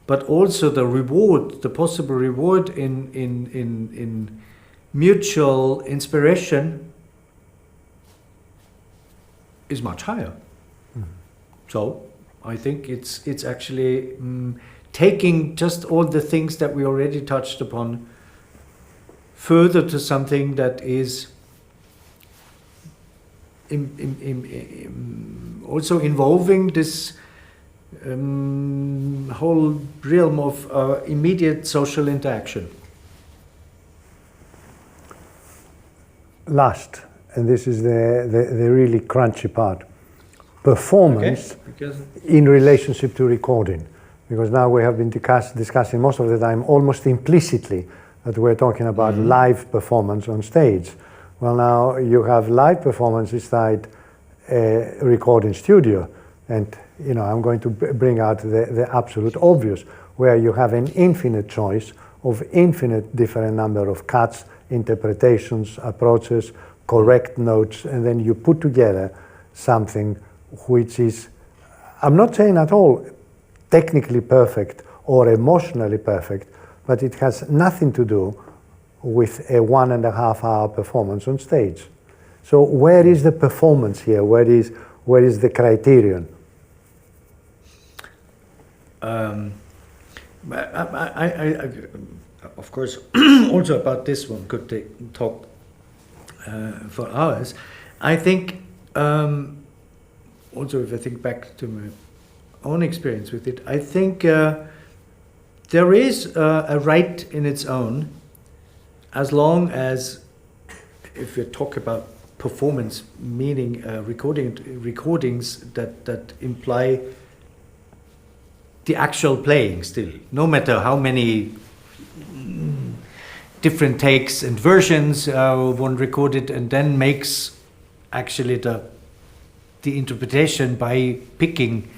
But also the reward, the possible reward in mutual inspiration is much higher. So I think it's actually taking just all the things that we already touched upon further to something that is also involving this whole realm of immediate social interaction. Last, and this is the really crunchy part, performance in relationship to recording. Because now we have been discussing most of the time almost implicitly that we're talking about live performance on stage. Well, now you have live performance inside a recording studio, and I'm going to bring out the absolute obvious, where you have an infinite choice of infinite different number of cuts, interpretations, approaches, correct notes, and then you put together something which is, I'm not saying at all technically perfect or emotionally perfect, but it has nothing to do with a 1.5 hour performance on stage. So where is the performance here? Where is the criterion? I of course, also about this one could talk for hours. I think, also if I think back to my own experience with it, I think there is a right in its own, as long as, if we talk about performance, meaning recordings that imply the actual playing still, no matter how many different takes and versions one recorded, and then makes actually the interpretation by picking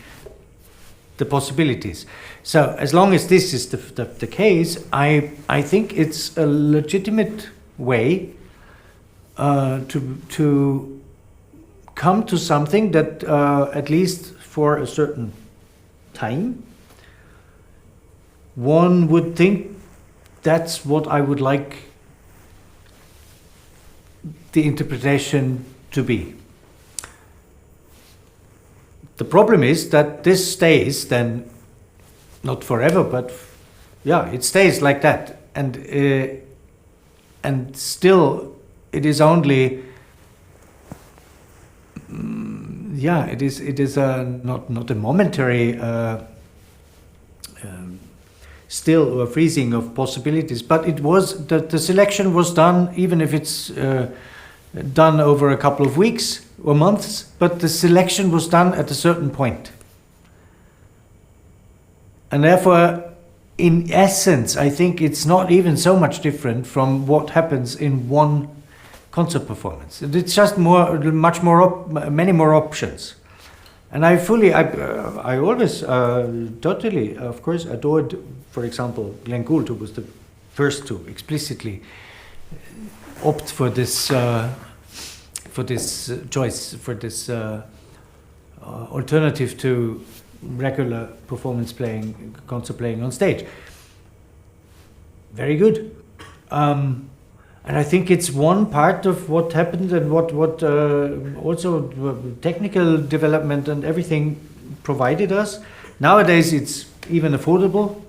the possibilities. So as long as this is the case, I think it's a legitimate way to come to something that at least for a certain time one would think that's what I would like the interpretation to be. The problem is that this stays then, not forever, but yeah, it stays like that, and still it is only it is not a momentary still or freezing of possibilities, but it was the selection was done, even if it's done over a couple of weeks or months, but the selection was done at a certain point. And therefore, in essence, I think it's not even so much different from what happens in one concert performance. It's just many more options. And I always totally, of course, adored, for example, Glenn Gould, who was the first to explicitly opt for this choice, for this alternative to regular performance playing, concert playing on stage. Very good. And I think it's one part of what happened, and what also technical development and everything provided us. Nowadays it's even affordable.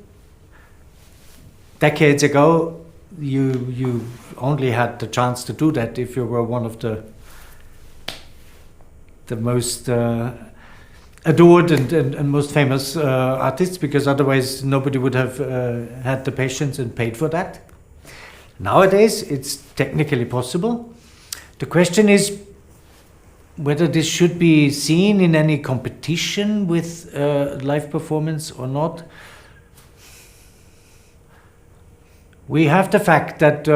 Decades ago you only had the chance to do that if you were one of the most adored and most famous artists, because otherwise nobody would have had the patience and paid for that. Nowadays it's technically possible. The question is whether this should be seen in any competition with live performance or not. We have the fact that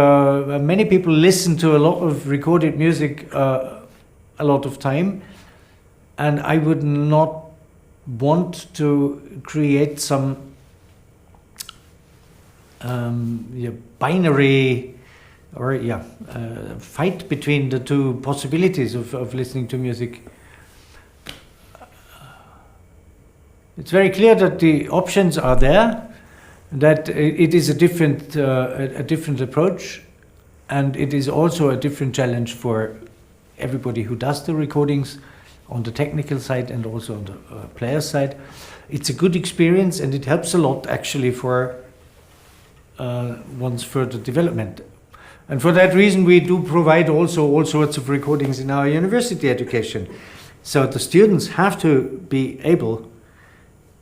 many people listen to a lot of recorded music a lot of time, and I would not want to create some binary or fight between the two possibilities of listening to music. It's very clear that the options are there, that it is a different approach, and it is also a different challenge for everybody who does the recordings on the technical side and also on the player side. It's a good experience, and it helps a lot actually for one's further development. And for that reason, we do provide also all sorts of recordings in our university education. So the students have to be able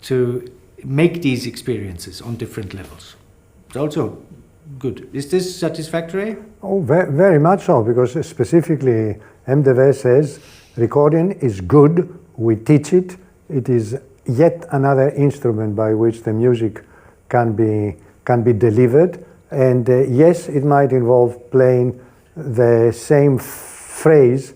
to make these experiences on different levels. It's also good. Is this satisfactory? Oh, very much so, because specifically MDV says recording is good, we teach it, it is yet another instrument by which the music can be delivered, and yes, it might involve playing the same phrase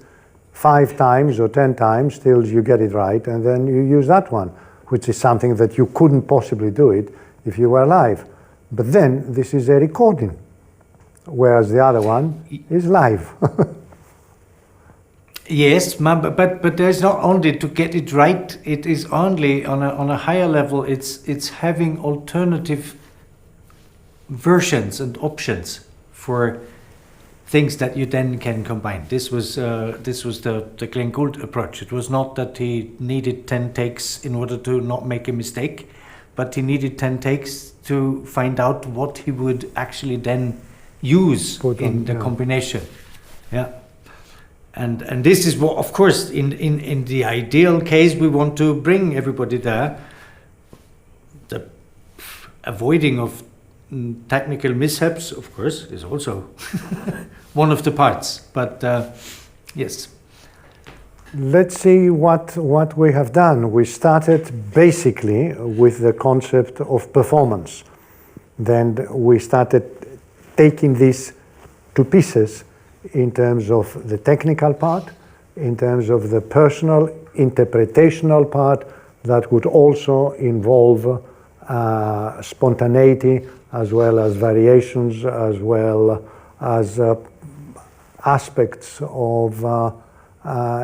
5 times or 10 times till you get it right, and then you use that one, which is something that you couldn't possibly do it if you were live. But then this is a recording, whereas the other one is live. Yes, but there's not only to get it right, it is only on a higher level, it's having alternative versions and options for things that you then can combine. This was the Glenn Gould approach. It was not that he needed 10 takes in order to not make a mistake, but he needed 10 takes to find out what he would actually then use in the combination. Yeah. And this is what, of course, in the ideal case, we want to bring everybody there. The avoiding of technical mishaps, of course, is also one of the parts. But yes. Let's see what we have done. We started basically with the concept of performance. Then we started taking this to pieces in terms of the technical part, in terms of the personal interpretational part that would also involve spontaneity, as well as variations, as well as aspects of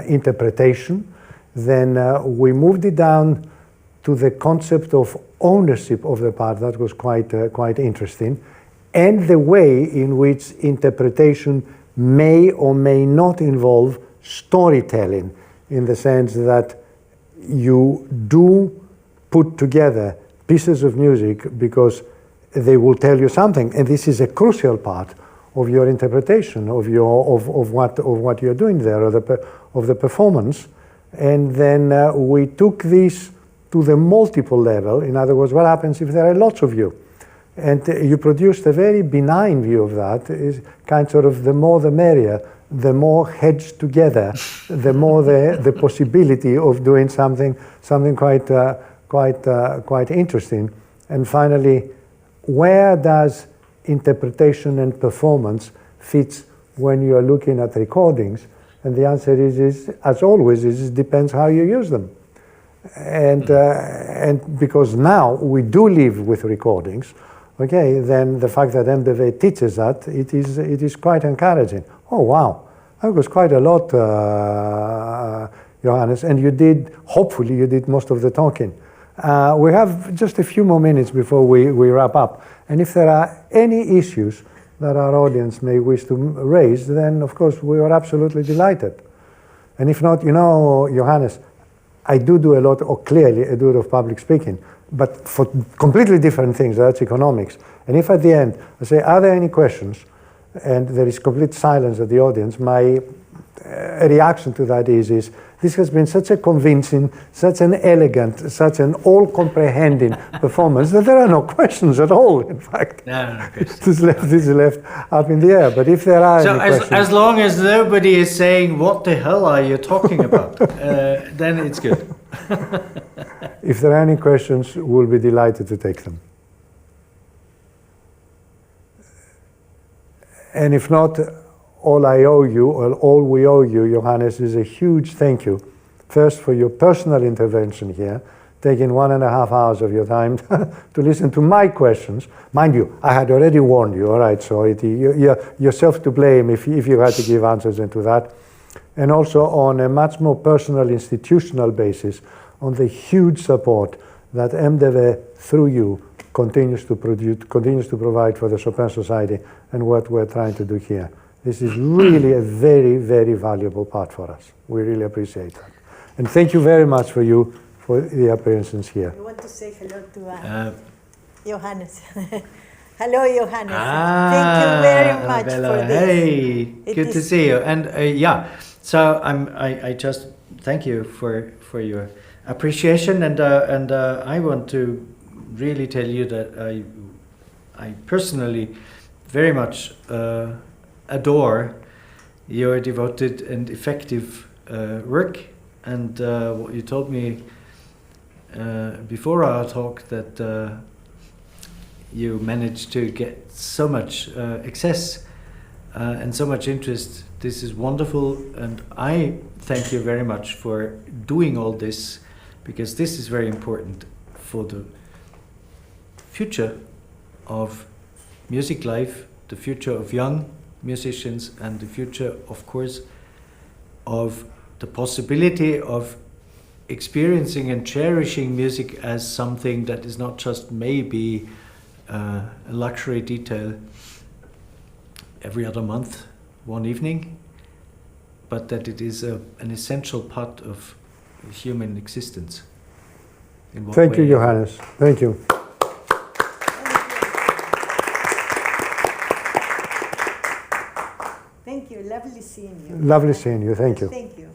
interpretation. Then we moved it down to the concept of ownership of the part. That was quite interesting, and the way in which interpretation may or may not involve storytelling, in the sense that you do put together pieces of music because they will tell you something, and this is a crucial part of your interpretation of what you're doing there, of the performance. And then we took this to the multiple level. In other words, what happens if there are lots of you? And you produced a very benign view of that. Is kind of the more the merrier, the more heads together, the more the possibility of doing something quite interesting. And finally, where does interpretation and performance fits when you are looking at recordings? And the answer is as always, it depends how you use them. And because now we do live with recordings, okay, then the fact that MDV teaches that, it is quite encouraging. Oh wow, that was quite a lot, Johannes, and hopefully you did most of the talking. We have just a few more minutes before we wrap up, and if there are any issues that our audience may wish to raise, then of course we are absolutely delighted. And if not, Johannes, I do a lot, or clearly I do a lot of public speaking, but for completely different things. That's economics. And if at the end I say, are there any questions, and there is complete silence at the audience, my reaction to that is this has been such a convincing, such an elegant, such an all-comprehending performance that there are no questions at all, in fact. No questions. This is left up in the air. But if there are any questions... as long as nobody is saying, what the hell are you talking about, then it's good. If there are any questions, we'll be delighted to take them. And if not, all I owe you, or all we owe you, Johannes, is a huge thank you. First, for your personal intervention here, taking 1.5 hours of your time to listen to my questions. Mind you, I had already warned you, all right, so you're yourself to blame if you had to give answers into that. And also on a much more personal, institutional basis, on the huge support that MDV, through you, continues to provide for the Chopin Society and what we're trying to do here. This is really a very, very valuable part for us. We really appreciate that. And thank you very much for the appearances here. I want to say hello to Johannes. Hello, Johannes. Thank you very much Annabella. for this. Hey, good to see you. And so I just thank you for your appreciation, and I want to really tell you that I personally very much adore your devoted and effective work, and what you told me before our talk, that you managed to get so much access and so much interest. This is wonderful, and I thank you very much for doing all this, because this is very important for the future of music life, the future of young musicians, and the future, of course, of the possibility of experiencing and cherishing music as something that is not just maybe a luxury detail every other month, one evening, but that it is an essential part of human existence. Thank you, Johannes. Thank you. Thank you. Lovely seeing you. Lovely seeing you. Thank you. Thank you.